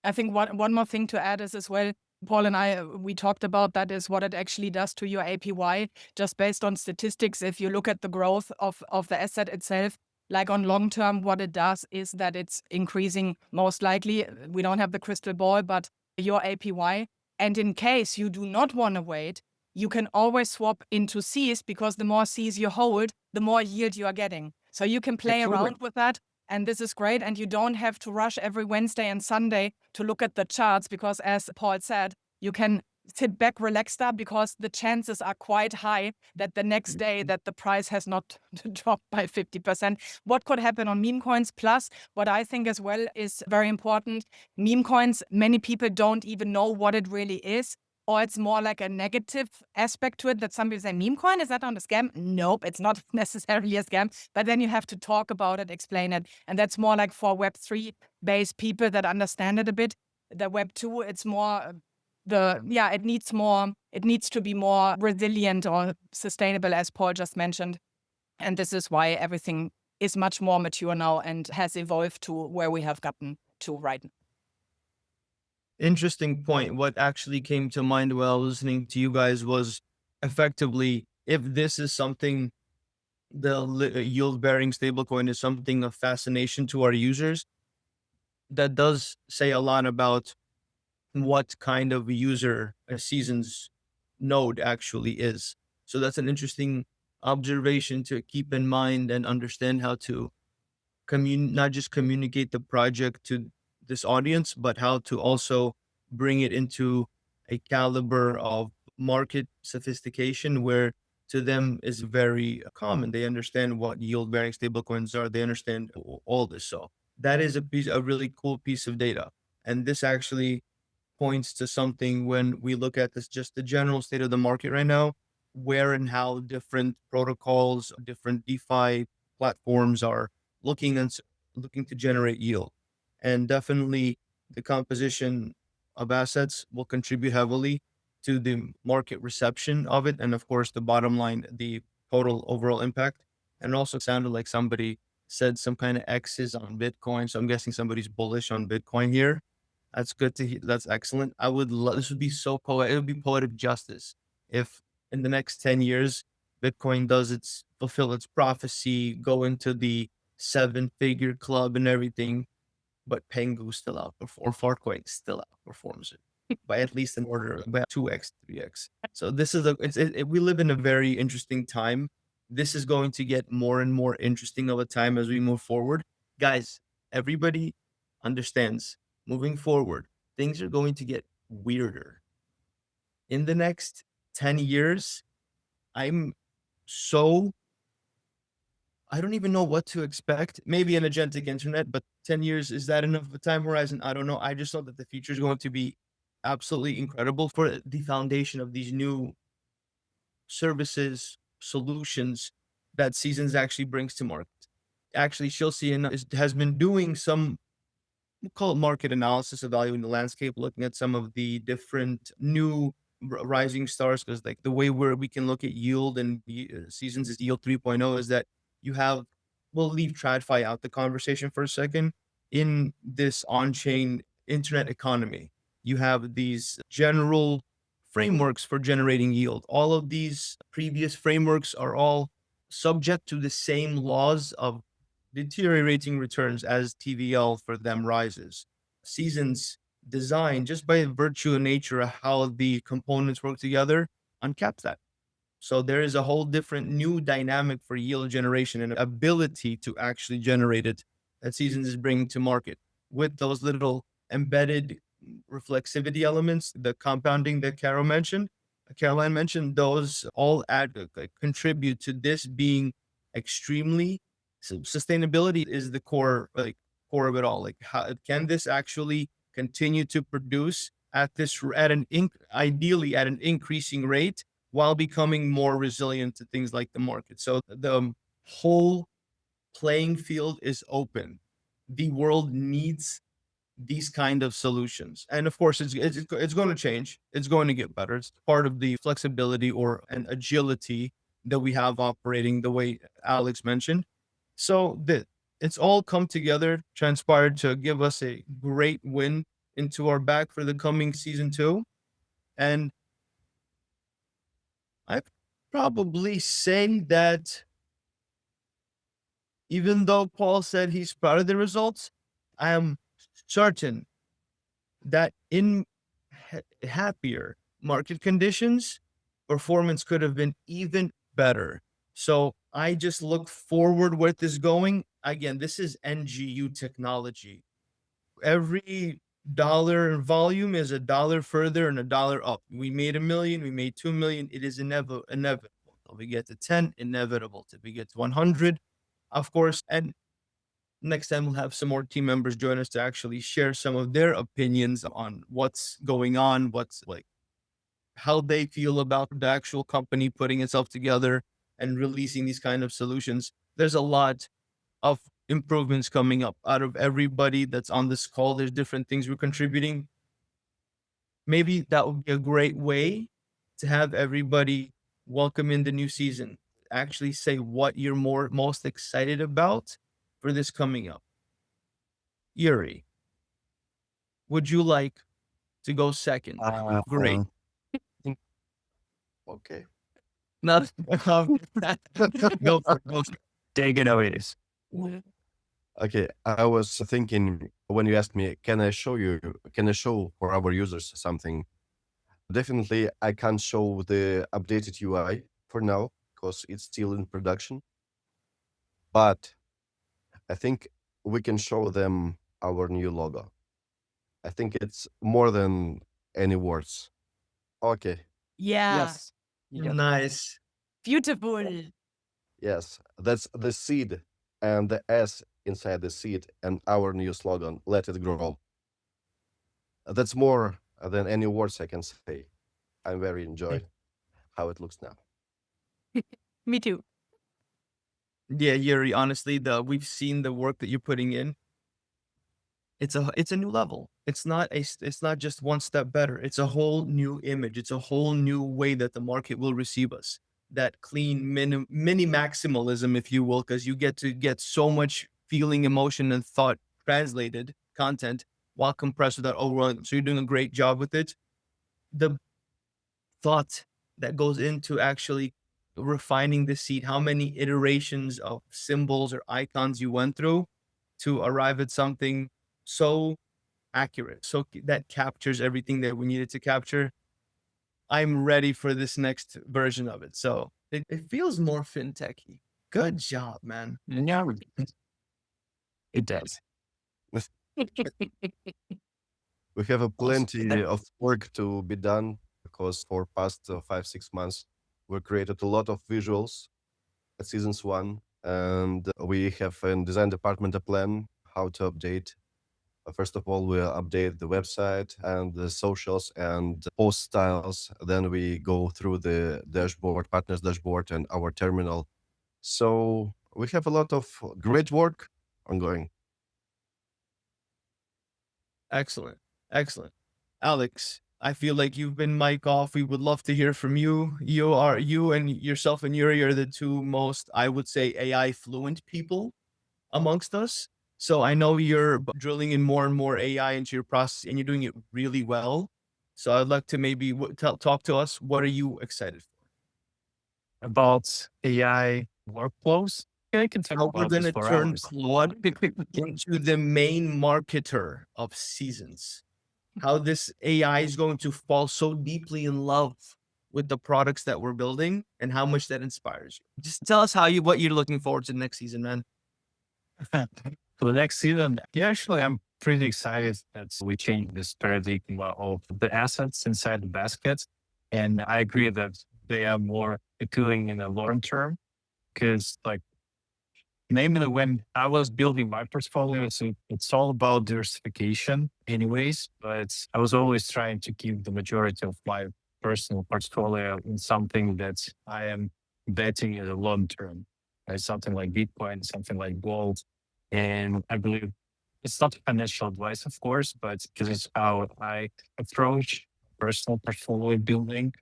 I think one more thing to add is as well, Paul and I, we talked about that is what it actually does to your APY, just based on statistics. If you look at the growth of the asset itself, like on long term, what it does is that it's increasing most likely. We don't have the crystal ball, but your APY. And in case you do not want to wait, you can always swap into Cs, because the more Cs you hold, the more yield you are getting. So you can play around with that. And this is great. And you don't have to rush every Wednesday and Sunday to look at the charts, because as Paul said, you can sit back, relaxed up, because the chances are quite high that the next day that the price has not dropped by 50%. What could happen on meme coins? Plus, what I think as well is very important, meme coins, many people don't even know what it really is. Or it's more like a negative aspect to it, that some people say, meme coin, is that not a scam? Nope, it's not necessarily a scam. But then you have to talk about it, explain it. And that's more like for Web3 based people that understand it a bit. The Web2, it's more it needs to be more resilient or sustainable, as Paul just mentioned. And this is why everything is much more mature now and has evolved to where we have gotten to right now. Interesting point. What actually came to mind while listening to you guys was effectively, if this is something, the yield bearing stablecoin is something of fascination to our users, that does say a lot about what kind of user a seasons node actually is. So that's an interesting observation to keep in mind and understand how to not just communicate the project to this audience, but how to also bring it into a caliber of market sophistication where to them is very common. They understand what yield bearing stablecoins are. They understand all this. So that is a really cool piece of data. And this actually points to something when we look at this, just the general state of the market right now, where and how different protocols, different DeFi platforms are looking to generate yield. And definitely the composition of assets will contribute heavily to the market reception of it. And of course, the bottom line, the total overall impact. And also sounded like somebody said some kind of X's on Bitcoin. So I'm guessing somebody's bullish on Bitcoin here. That's good to hear. That's excellent. I would love, this would be so poetic. It would be poetic justice if in the next 10 years, Bitcoin does fulfill its prophecy, go into the 7-figure club and everything, but Pengu still outperforms, or Farcoin still outperforms it by at least an order, by 2x, 3x. So this is we live in a very interesting time. This is going to get more and more interesting of a time as we move forward. Guys, everybody understands, moving forward, things are going to get weirder. In the next 10 years, I don't even know what to expect. Maybe an agentic internet, but 10 years, is that enough of a time horizon? I don't know. I just know that the future is going to be absolutely incredible for the foundation of these new services, solutions that Seasons actually brings to market. Actually, Chelsea has been doing some, we'll call it market analysis, evaluating the landscape, looking at some of the different new rising stars, because like the way where we can look at yield and Seasons is yield 3.0 is that you have, we'll leave TradFi out the conversation for a second. In this on-chain internet economy, you have these general frameworks for generating yield. All of these previous frameworks are all subject to the same laws of deteriorating returns as TVL for them rises. Seasons design, just by virtue of nature of how the components work together, uncaps that. So there is a whole different new dynamic for yield generation and ability to actually generate it that Seasons is bringing to market with those little embedded reflexivity elements, the compounding that Caroline mentioned, those all contribute to this being extremely sustainability is the core of it all. Like, how can this actually continue to produce ideally at an increasing rate while becoming more resilient to things like the market? So the whole playing field is open. The world needs these kind of solutions, and of course it's going to change. It's going to get better. It's part of the flexibility or an agility that we have operating the way Alex mentioned. So that it's all come together, transpired to give us a great win into our back for the coming season 2. And I probably say that even though Paul said he's proud of the results, I am certain that in happier market conditions, performance could have been even better. So I just look forward where this is going. Again, this is NGU technology. Every dollar in volume is a dollar further and a dollar up. We made 1 million, we made 2 million. It is inevitable. Till we get to 10, inevitable. Till we get to 100, of course. And next time we'll have some more team members join us to actually share some of their opinions on what's going on, what's like, how they feel about the actual company putting itself together and releasing these kind of solutions. There's a lot of improvements coming up out of everybody that's on this call. There's different things we're contributing. Maybe that would be a great way to have everybody welcome in the new season. Actually say what you're most excited about for this coming up. Yuri, would you like to go second? Great. Okay. Not go for it. Take it away. Okay. I was thinking when you asked me, can I show for our users something? Definitely, I can't show the updated UI for now because it's still in production. But I think we can show them our new logo. I think it's more than any words. Okay. Yeah. Yes. Yeah. Nice. Beautiful. Yes, that's the seed and the S inside the seed and our new slogan, let it grow. That's more than any words I can say. I'm very enjoy how it looks now. Me too. Yeah, Yuri, honestly, we've seen the work that you're putting in. It's a new level. It's not just one step better. It's a whole new image. It's a whole new way that the market will receive us. That clean mini maximalism, if you will, because you get to get so much feeling, emotion, and thought translated content while compressed without overwhelming. So you're doing a great job with it. The thought that goes into actually refining the seed, how many iterations of symbols or icons you went through to arrive at something so accurate, so that captures everything that we needed to capture. I'm ready for this next version of it. So it feels more fintechy. Good job, man. Yeah, it does. We have a plenty of work to be done because for past 5-6 months, we created a lot of visuals at seasons 1, and we have in design department a plan how to update. First of all, we'll update the website and the socials and post styles. Then we go through the dashboard, partners dashboard, and our terminal. So we have a lot of great work ongoing. Excellent. Excellent. Alex, I feel like you've been mic off. We would love to hear from you. You and yourself and Yuri are the two most, I would say, AI fluent people amongst us. So I know you're drilling in more and more AI into your process and you're doing it really well. So I'd like to maybe talk to us. What are you excited for? About AI workflows. I can talk How we're about going this to for turn hours. Claude into the main marketer of seasons. How this AI is going to fall so deeply in love with the products that we're building and how much that inspires you. Just tell us what you're looking forward to next season, man. For the next season, yeah, actually, I'm pretty excited that we changed this paradigm of the assets inside the basket. And I agree that they are more appealing in the long term because, like, namely, when I was building my portfolio, so it's all about diversification anyways, but I was always trying to keep the majority of my personal portfolio in something that I am betting in the long term, right? Something like Bitcoin, something like gold. And I believe it's not financial advice, of course, but this is how I approach personal portfolio building.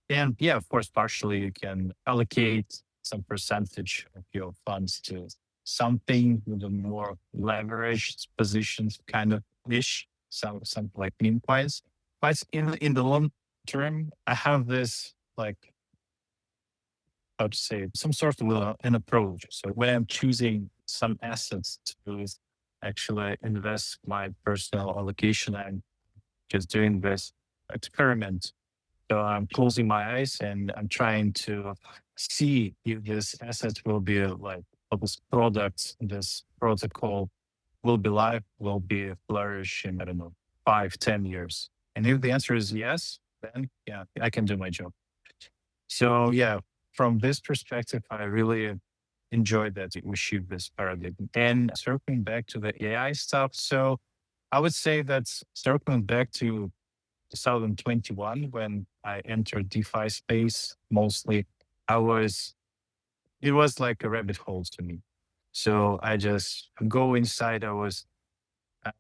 And yeah, of course, partially you can allocate some percentage of your funds to something with a more leveraged positions kind of ish, something like meme coins. But in the long term, I have this like how to say some sort of an approach. So when I'm choosing some assets to actually invest my personal allocation, I'm just doing this experiment. So I'm closing my eyes and I'm trying to see if this asset will be like, or this product, this protocol will be live, will be flourish in, I don't know, 5, 10 years. And if the answer is yes, then yeah, I can do my job. So yeah, from this perspective, I really enjoyed that we shift this paradigm. And circling back to the AI stuff. So I would say that circling back to 2021 when I entered DeFi space, mostly it was like a rabbit hole to me. So I just go inside. I was uh,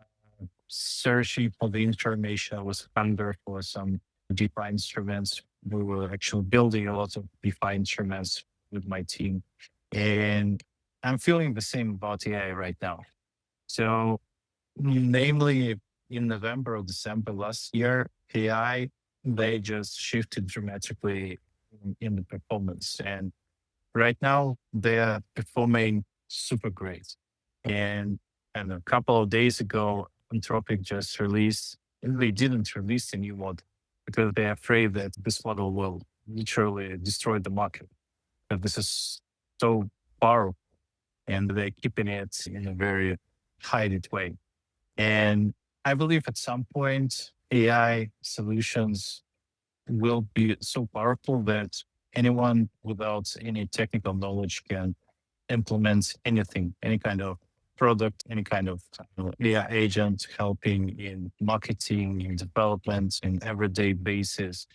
searching for the information. I was hungry for some DeFi instruments. We were actually building a lot of DeFi instruments with my team. And I'm feeling the same about AI right now. So namely in November or December last year, AI, they just shifted dramatically in the performance. And right now they're performing super great. And a couple of days ago, Anthropic just released, they didn't release a new model because they're afraid that this model will literally destroy the market. That this is so powerful and they're keeping it in a very hidden way. And I believe at some point, AI solutions will be so powerful that anyone without any technical knowledge can implement anything, any kind of product, any kind of AI agent helping in marketing, in development, in everyday basis.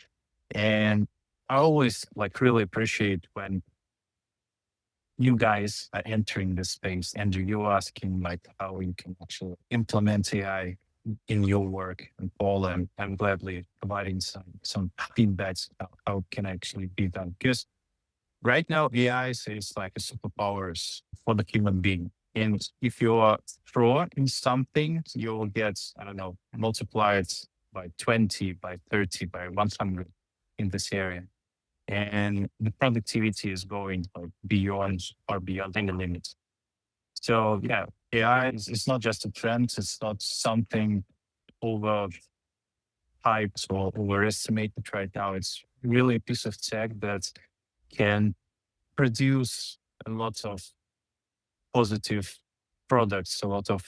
And I always like really appreciate when you guys are entering this space and you're asking like how you can actually implement AI in your work. And Paul, I'm gladly providing some feedbacks about how it can actually be done. Because right now AI is like a superpowers for the human being. And if you are pro in something, you will get, I don't know, multiplied by 20, by 30, by 100 in this area. And the productivity is going like beyond any limits. So yeah, AI is not just a trend. It's not something over hyped or overestimated right now. It's really a piece of tech that can produce a lot of positive products, a lot of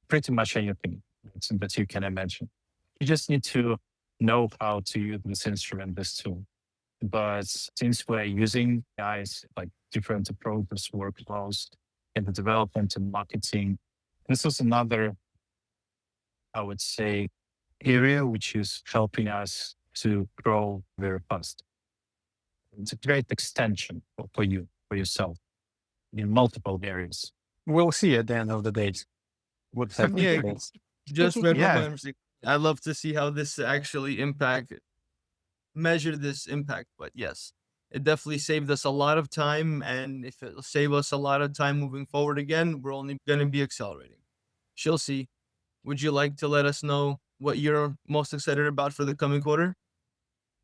pretty much anything that you can imagine. You just need to know how to use this instrument, this tool. But since we're using AIs like different approaches, workflows in the development and marketing, this is another, I would say, area which is helping us to grow very fast. It's a great extension for you, for yourself in multiple areas. We'll see at the end of the day what Yeah, happens. just read Yeah. my mistake. I love to see how this actually measure this impact. But yes, it definitely saved us a lot of time. And if it'll save us a lot of time moving forward again, we're only going to be accelerating. She'll see. Would you like to let us know what you're most excited about for the coming quarter?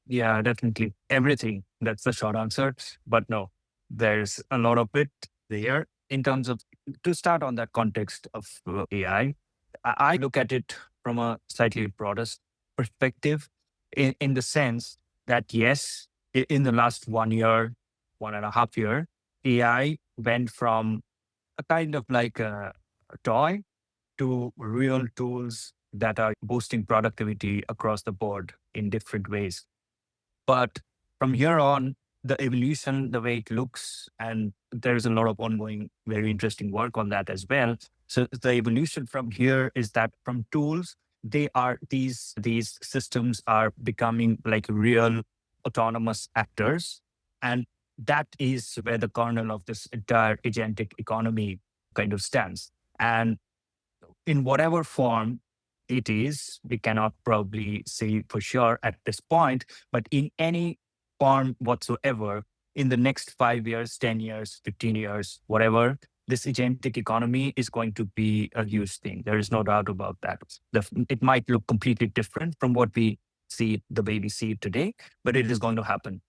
Yeah, definitely. Everything. That's the short answer. But no, there's a lot of it there in terms of, to start on that context of AI, I look at it from a slightly broader perspective in the sense that yes, in the last 1 year, 1.5 year, AI went from a kind of like a toy to real tools that are boosting productivity across the board in different ways. But from here on, the evolution, the way it looks, and there's a lot of ongoing, very interesting work on that as well. So the evolution from here is that from tools, these systems are becoming like real autonomous actors. And that is where the kernel of this entire agentic economy kind of stands. And in whatever form it is, we cannot probably say for sure at this point, but in any form whatsoever, in the next 5 years, 10 years, 15 years, whatever, this agentic economy is going to be a huge thing. There is no doubt about that. It might look completely different from what we see, the way we see it today, but it is going to happen.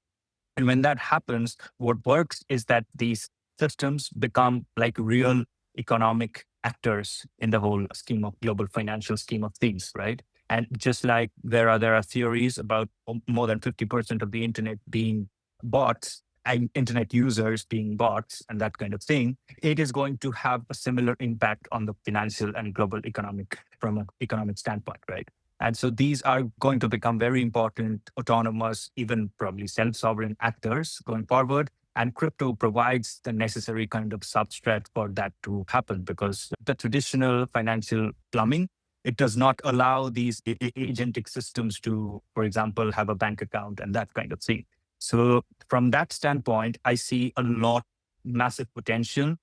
And when that happens, what works is that these systems become like real economic actors in the whole scheme of global financial scheme of things, right? And just like there are theories about more than 50% of the internet being bots and internet users being bots and that kind of thing, it is going to have a similar impact on the financial and global economic from an economic standpoint, right? And so these are going to become very important, autonomous, even probably self-sovereign actors going forward. And crypto provides the necessary kind of substrate for that to happen, because the traditional financial plumbing, it does not allow these agentic systems to, for example, have a bank account and that kind of thing. So from that standpoint, I see a lot, massive potential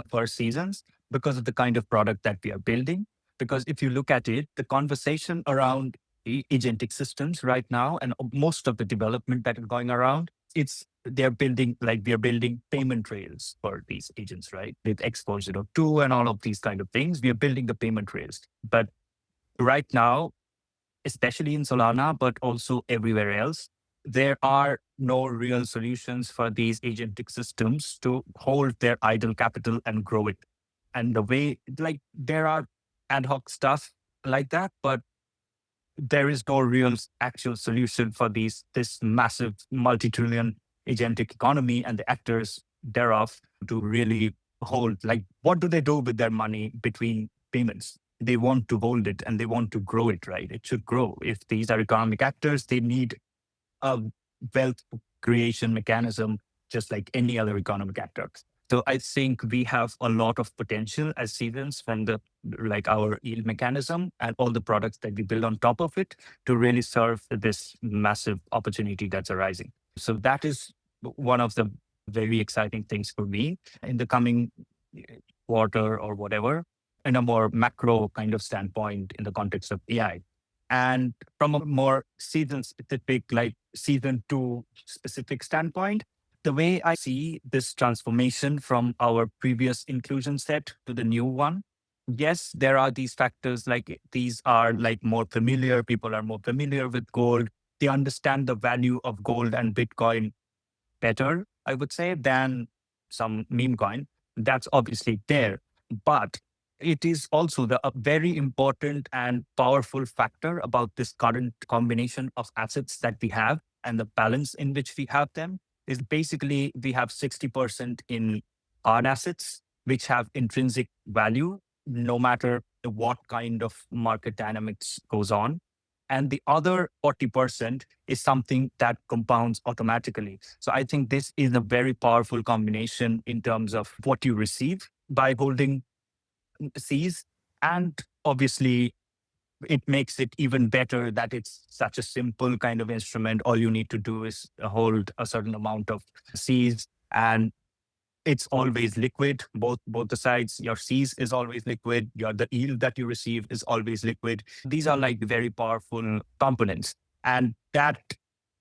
for Seasons because of the kind of product that we are building. Because if you look at it, the conversation around agentic systems right now, and most of the development that is going around, we are building payment rails for these agents, right? With X402 and all of these kind of things, we are building the payment rails. But right now, especially in Solana, but also everywhere else, there are no real solutions for these agentic systems to hold their idle capital and grow it. And the way, like, there are ad hoc stuff like that, but there is no real actual solution for this massive multi-trillion agentic economy and the actors thereof to really hold. Like, what do they do with their money between payments? They want to hold it and they want to grow it, right? It should grow. If these are economic actors, they need a wealth creation mechanism, just like any other economic actor. So I think we have a lot of potential as Seasons from our yield mechanism and all the products that we build on top of it to really serve this massive opportunity that's arising. So that is one of the very exciting things for me in the coming quarter or whatever, in a more macro kind of standpoint in the context of AI. And from a more season specific, like season 2 specific standpoint, the way I see this transformation from our previous inclusion set to the new one, yes, there are these factors, like these are like more familiar. People are more familiar with gold. They understand the value of gold and Bitcoin better, I would say, than some meme coin. That's obviously there. But it is also a very important and powerful factor about this current combination of assets that we have and the balance in which we have them is basically we have 60% in hard assets, which have intrinsic value, no matter what kind of market dynamics goes on. And the other 40% is something that compounds automatically. So I think this is a very powerful combination in terms of what you receive by holding Cs. And obviously, it makes it even better that it's such a simple kind of instrument. All you need to do is hold a certain amount of Cs, and it's always liquid. Both the sides, your Cs is always liquid. The yield that you receive is always liquid. These are like very powerful components. And that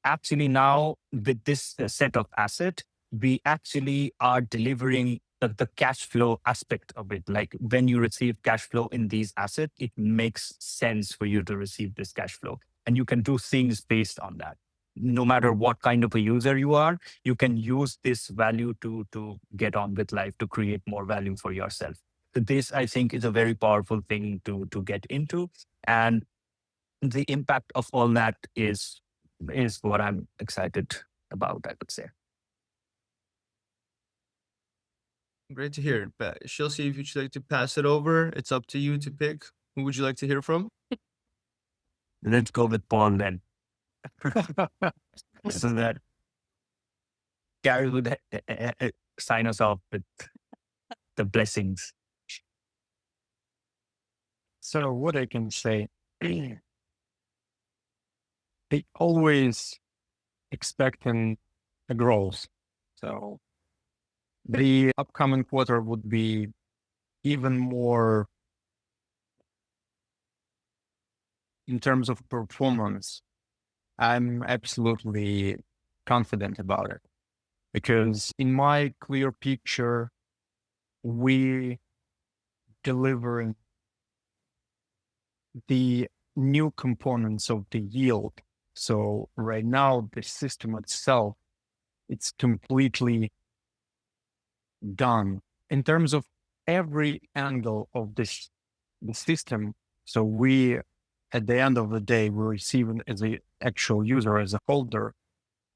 actually now with this set of asset, we actually are delivering the cash flow aspect of it. Like when you receive cash flow in these assets, it makes sense for you to receive this cash flow. And you can do things based on that. No matter what kind of a user you are, you can use this value to get on with life, to create more value for yourself. So this, I think, is a very powerful thing to get into. And the impact of all that is is what I'm excited about, I would say. Great to hear. But Chelsea, if you'd like to pass it over, it's up to you to pick. Who would you like to hear from? Let's go with Paul then. So that Gary would sign us off with the blessings. So what I can say, they always expecting a growth. So the upcoming quarter would be even more in terms of performance. I'm absolutely confident about it because in my clear picture, we delivering the new components of the yield. So right now, the system itself, it's completely done in terms of every angle of the system. So we, at the end of the day, we're receiving as an actual user, as a holder,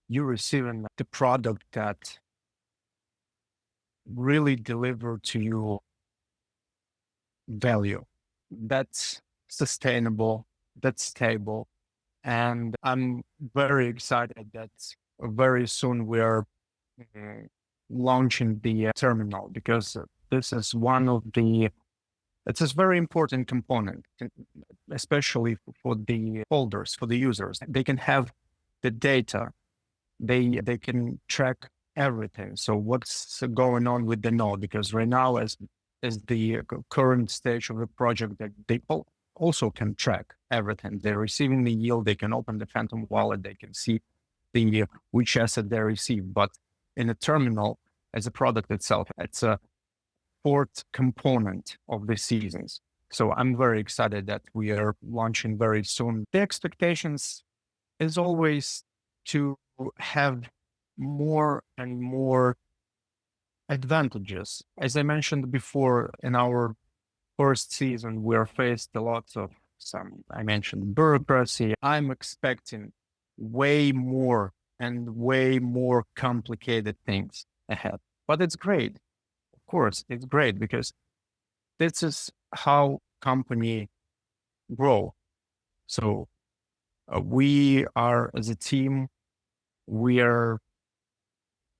you're receiving the product that really deliver to you value. That's sustainable, that's stable. And I'm very excited that very soon we are launching the terminal because this is one of the, it's a very important component, especially for the holders, for the users. They can have the data, they can track everything. So what's going on with the node? Because right now, as the current stage of the project, that they also can track everything. They're receiving the yield. They can open the Phantom wallet. They can see the which asset they receive. But in a terminal, as a product itself, it's a fourth component of the seasons. So I'm very excited that we are launching very soon. The expectations is always to have more and more advantages. As I mentioned before, in our first season, we're faced a lot of I mentioned bureaucracy. I'm expecting way more and way more complicated things ahead. But it's great. Of course, it's great because this is how company grow. So we are, as a team, we are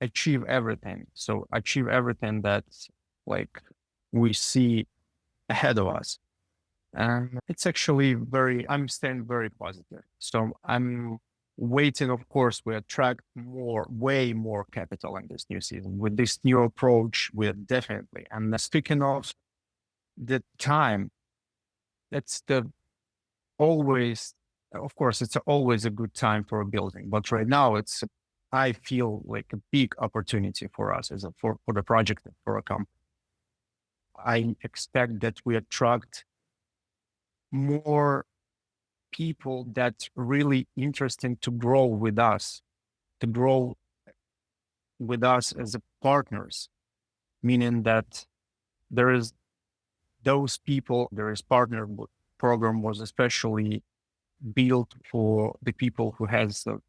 achieve everything. So achieve everything that's like we see ahead of us. And it's actually I'm staying very positive. So I'm waiting, of course, we attract way more capital in this new season. With this new approach, we're definitely. And speaking of the time, that's always, of course, it's always a good time for a building. But right now, I feel like a big opportunity for us for the project, for a company. I expect that we attract more people that really interesting to grow with us as a partners, meaning that there is those people, there is partner program was especially built for the people who has the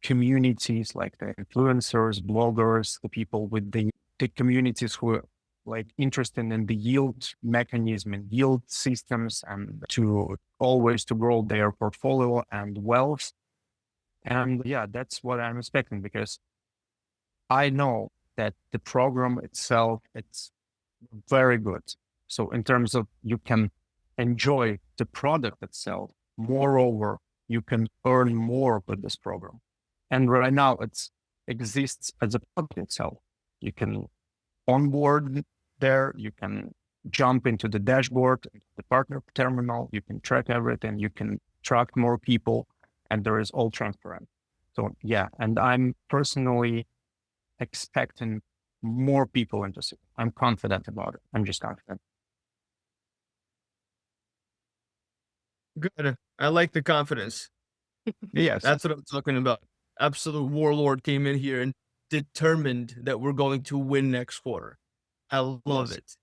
communities like the influencers, bloggers, the people with the communities who are like interested in the yield mechanism and yield systems and to always to grow their portfolio and wealth. And yeah, that's what I'm expecting because I know that the program itself, it's very good. So in terms of you can enjoy the product itself, moreover, you can earn more with this program. And right now it exists as a product itself. You can onboard there, you can jump into the dashboard, the partner terminal, you can track everything, you can track more people, and there is all transparent. So yeah, and I'm personally expecting more people into it. I'm confident about it. I'm just confident. Good. I like the confidence. Yes. That's what I'm talking about. Absolute warlord came in here and determined that we're going to win next quarter. I love it.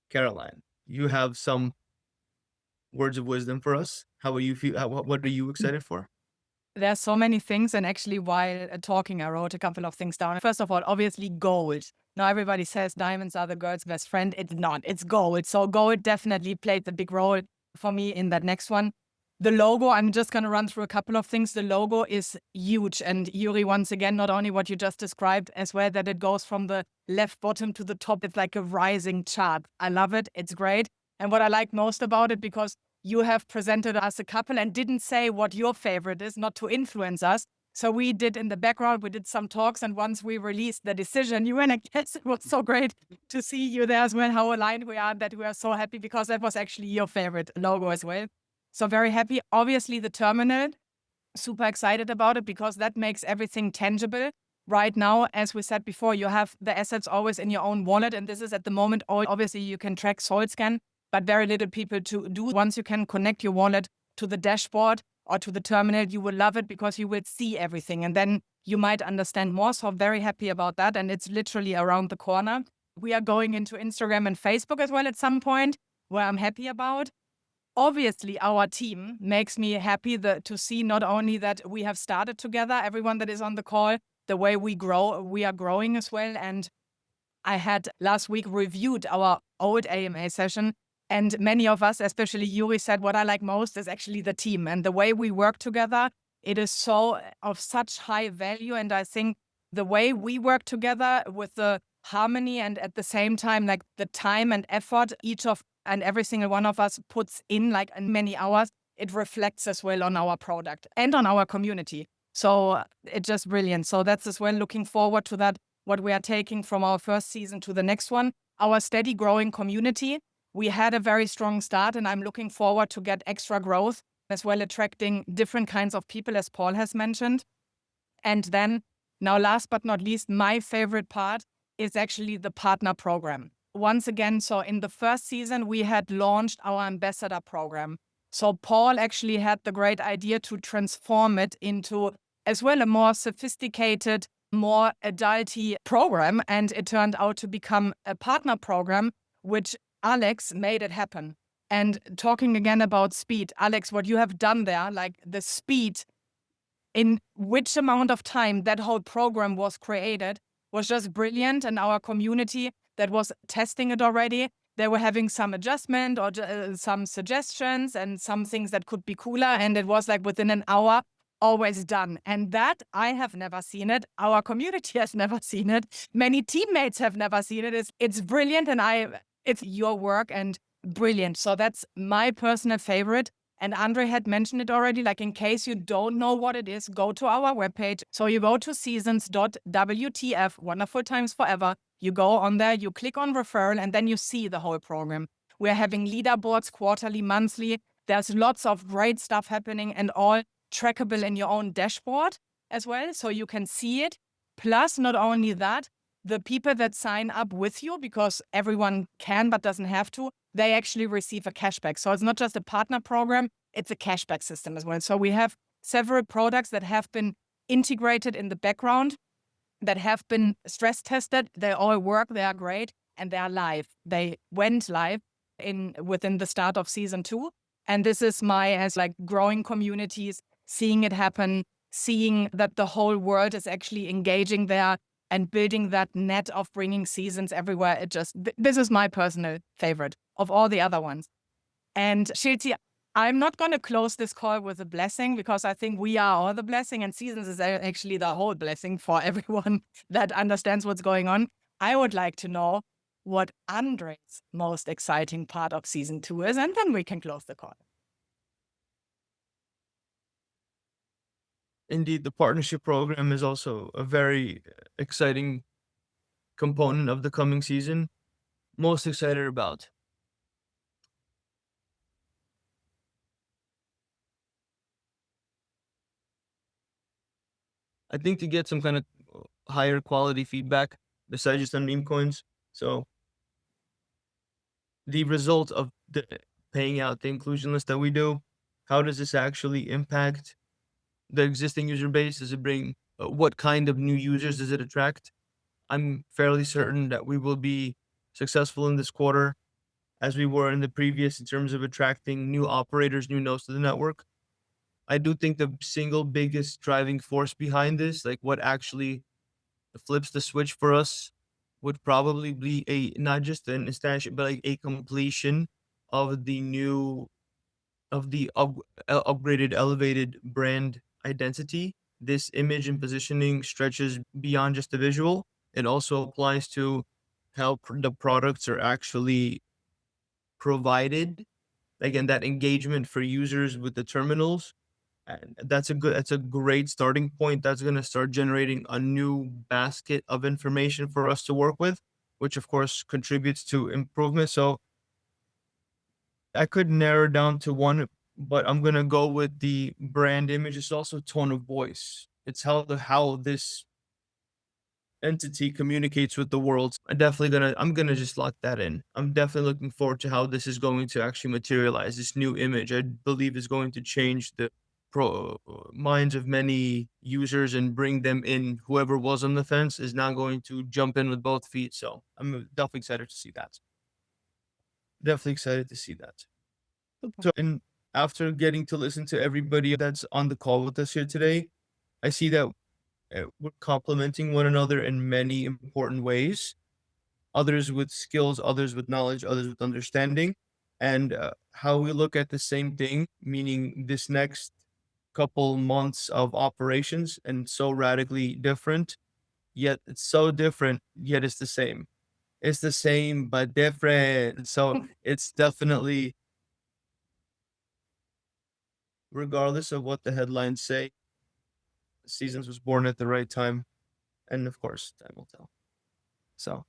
Caroline, you have some words of wisdom for us? How are you feel? What are you excited for? There's so many things, and actually while talking, I wrote a couple of things down. First of all, obviously gold. Now everybody says diamonds are the girl's best friend. It's not, it's gold. So gold definitely played a big role for me in that next one. The logo, I'm just going to run through a couple of things. The logo is huge. And Yuri, once again, not only what you just described as well, that it goes from the left bottom to the top. It's like a rising chart. I love it. It's great. And what I like most about it, because you have presented us a couple and didn't say what your favorite is, not to influence us. So we did in the background, we did some talks. And once we released the decision, you and I guess it was so great to see you there as well, how aligned we are, that we are so happy, because that was actually your favorite logo as well. So very happy. Obviously, the terminal, super excited about it, because that makes everything tangible. Right now, as we said before, you have the assets always in your own wallet. And this is at the moment, obviously, you can track SoulScan, but very little people to do. Once you can connect your wallet to the dashboard or to the terminal, you will love it, because you will see everything. And then you might understand more. So very happy about that. And it's literally around the corner. We are going into Instagram and Facebook as well at some point, where I'm happy about. Obviously, our team makes me happy to see not only that we have started together, everyone that is on the call, the way we grow, we are growing as well. And I had last week reviewed our old AMA session, and many of us, especially Yuri, said what I like most is actually the team and the way we work together. It is so of such high value. And I think the way we work together with the harmony, and at the same time, like the time and effort each of and every single one of us puts in, like in many hours, it reflects as well on our product and on our community. So it's just brilliant. So that's as well looking forward to that, what we are taking from our first season to the next one. Our steady growing community. We had a very strong start, and I'm looking forward to get extra growth as well, attracting different kinds of people, as Paul has mentioned. And then now, last but not least, my favorite part is actually the partner program. Once again, so in the first season, we had launched our ambassador program. So Paul actually had the great idea to transform it into as well a more sophisticated, more adulty program. And it turned out to become a partner program, which Alex made it happen. And talking again about speed, Alex, what you have done there, like the speed in which amount of time that whole program was created, was just brilliant. And our community that was testing it already, they were having some adjustment or some suggestions and some things that could be cooler. And it was like within an hour, always done. And that I have never seen it. Our community has never seen it. Many teammates have never seen it. It's brilliant. And it's your work and brilliant. So that's my personal favorite. And Andre had mentioned it already, like in case you don't know what it is, go to our webpage. So you go to seasons.wtf, Wonderful Times Forever. You go on there, you click on referral, and then you see the whole program. We're having leaderboards quarterly, monthly. There's lots of great stuff happening, and all trackable in your own dashboard as well. So you can see it. Plus, not only that, the people that sign up with you, because everyone can but doesn't have to, they actually receive a cashback. So it's not just a partner program, it's a cashback system as well. So we have several products that have been integrated in the background, that have been stress tested. They all work, they are great, and they are live. They went live within the start of season 2. And this is as like growing communities, seeing it happen, seeing that the whole world is actually engaging there, and building that net of bringing seasons everywhere. This is my personal favorite of all the other ones. And Shilti, I'm not going to close this call with a blessing, because I think we are all the blessing, and seasons is actually the whole blessing for everyone that understands what's going on. I would like to know what Andre's most exciting part of season 2 is, and then we can close the call. Indeed, the partnership program is also a very exciting component of the coming season. Most excited about. I think to get some kind of higher quality feedback besides just on meme coins. So the result of the paying out the inclusion list that we do, how does this actually impact the existing user base? Does it bring, what kind of new users does it attract? I'm fairly certain that we will be successful in this quarter, as we were in the previous, in terms of attracting new operators, new nodes to the network. I do think the single biggest driving force behind this, like what actually flips the switch for us, would probably be not just an instantiation, but like a completion of the upgraded, elevated brand identity. This image and positioning stretches beyond just the visual. It also applies to how the products are actually provided. Again, that engagement for users with the terminals. And that's a great starting point. That's going to start generating a new basket of information for us to work with, which of course contributes to improvement. So I could narrow down to one, but I'm gonna go with the brand image. It's also tone of voice. It's how this entity communicates with the world. I'm gonna just lock that in. I'm definitely looking forward to how this is going to actually materialize. This new image, I believe, is going to change the minds of many users and bring them in. Whoever was on the fence is now going to jump in with both feet. So I'm definitely excited to see that. Definitely excited to see that. So, and after getting to listen to everybody that's on the call with us here today, I see that we're complementing one another in many important ways. Others with skills, others with knowledge, others with understanding, and how we look at the same thing, meaning this next couple months of operations, and so radically different, yet it's so different, yet it's the same. It's the same, but different. So it's definitely, regardless of what the headlines say, Seasons was born at the right time. And of course, time will tell. So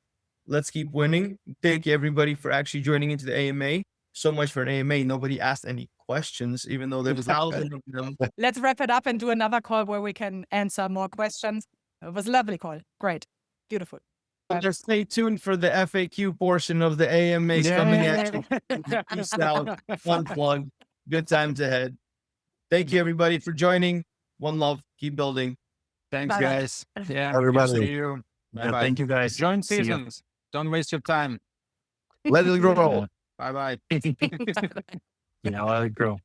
let's keep winning. Thank you, everybody, for actually joining into the AMA. So much for an AMA. Nobody asked any questions, even though there was thousands of them. Let's wrap it up and do another call where we can answer more questions. It was a lovely call. Great. Beautiful. Just stay tuned for the FAQ portion of the AMAs coming at you. Peace out. Fun plug. Good times ahead. Thank you, everybody, for joining. One love. Keep building. Thanks, Bye-bye. guys. Yeah. Everybody. See you. Yeah, Bye-bye. thank you guys. Join See you. Seasons. Don't waste your time. Let it grow. Bye-bye. Yeah, I'll grow.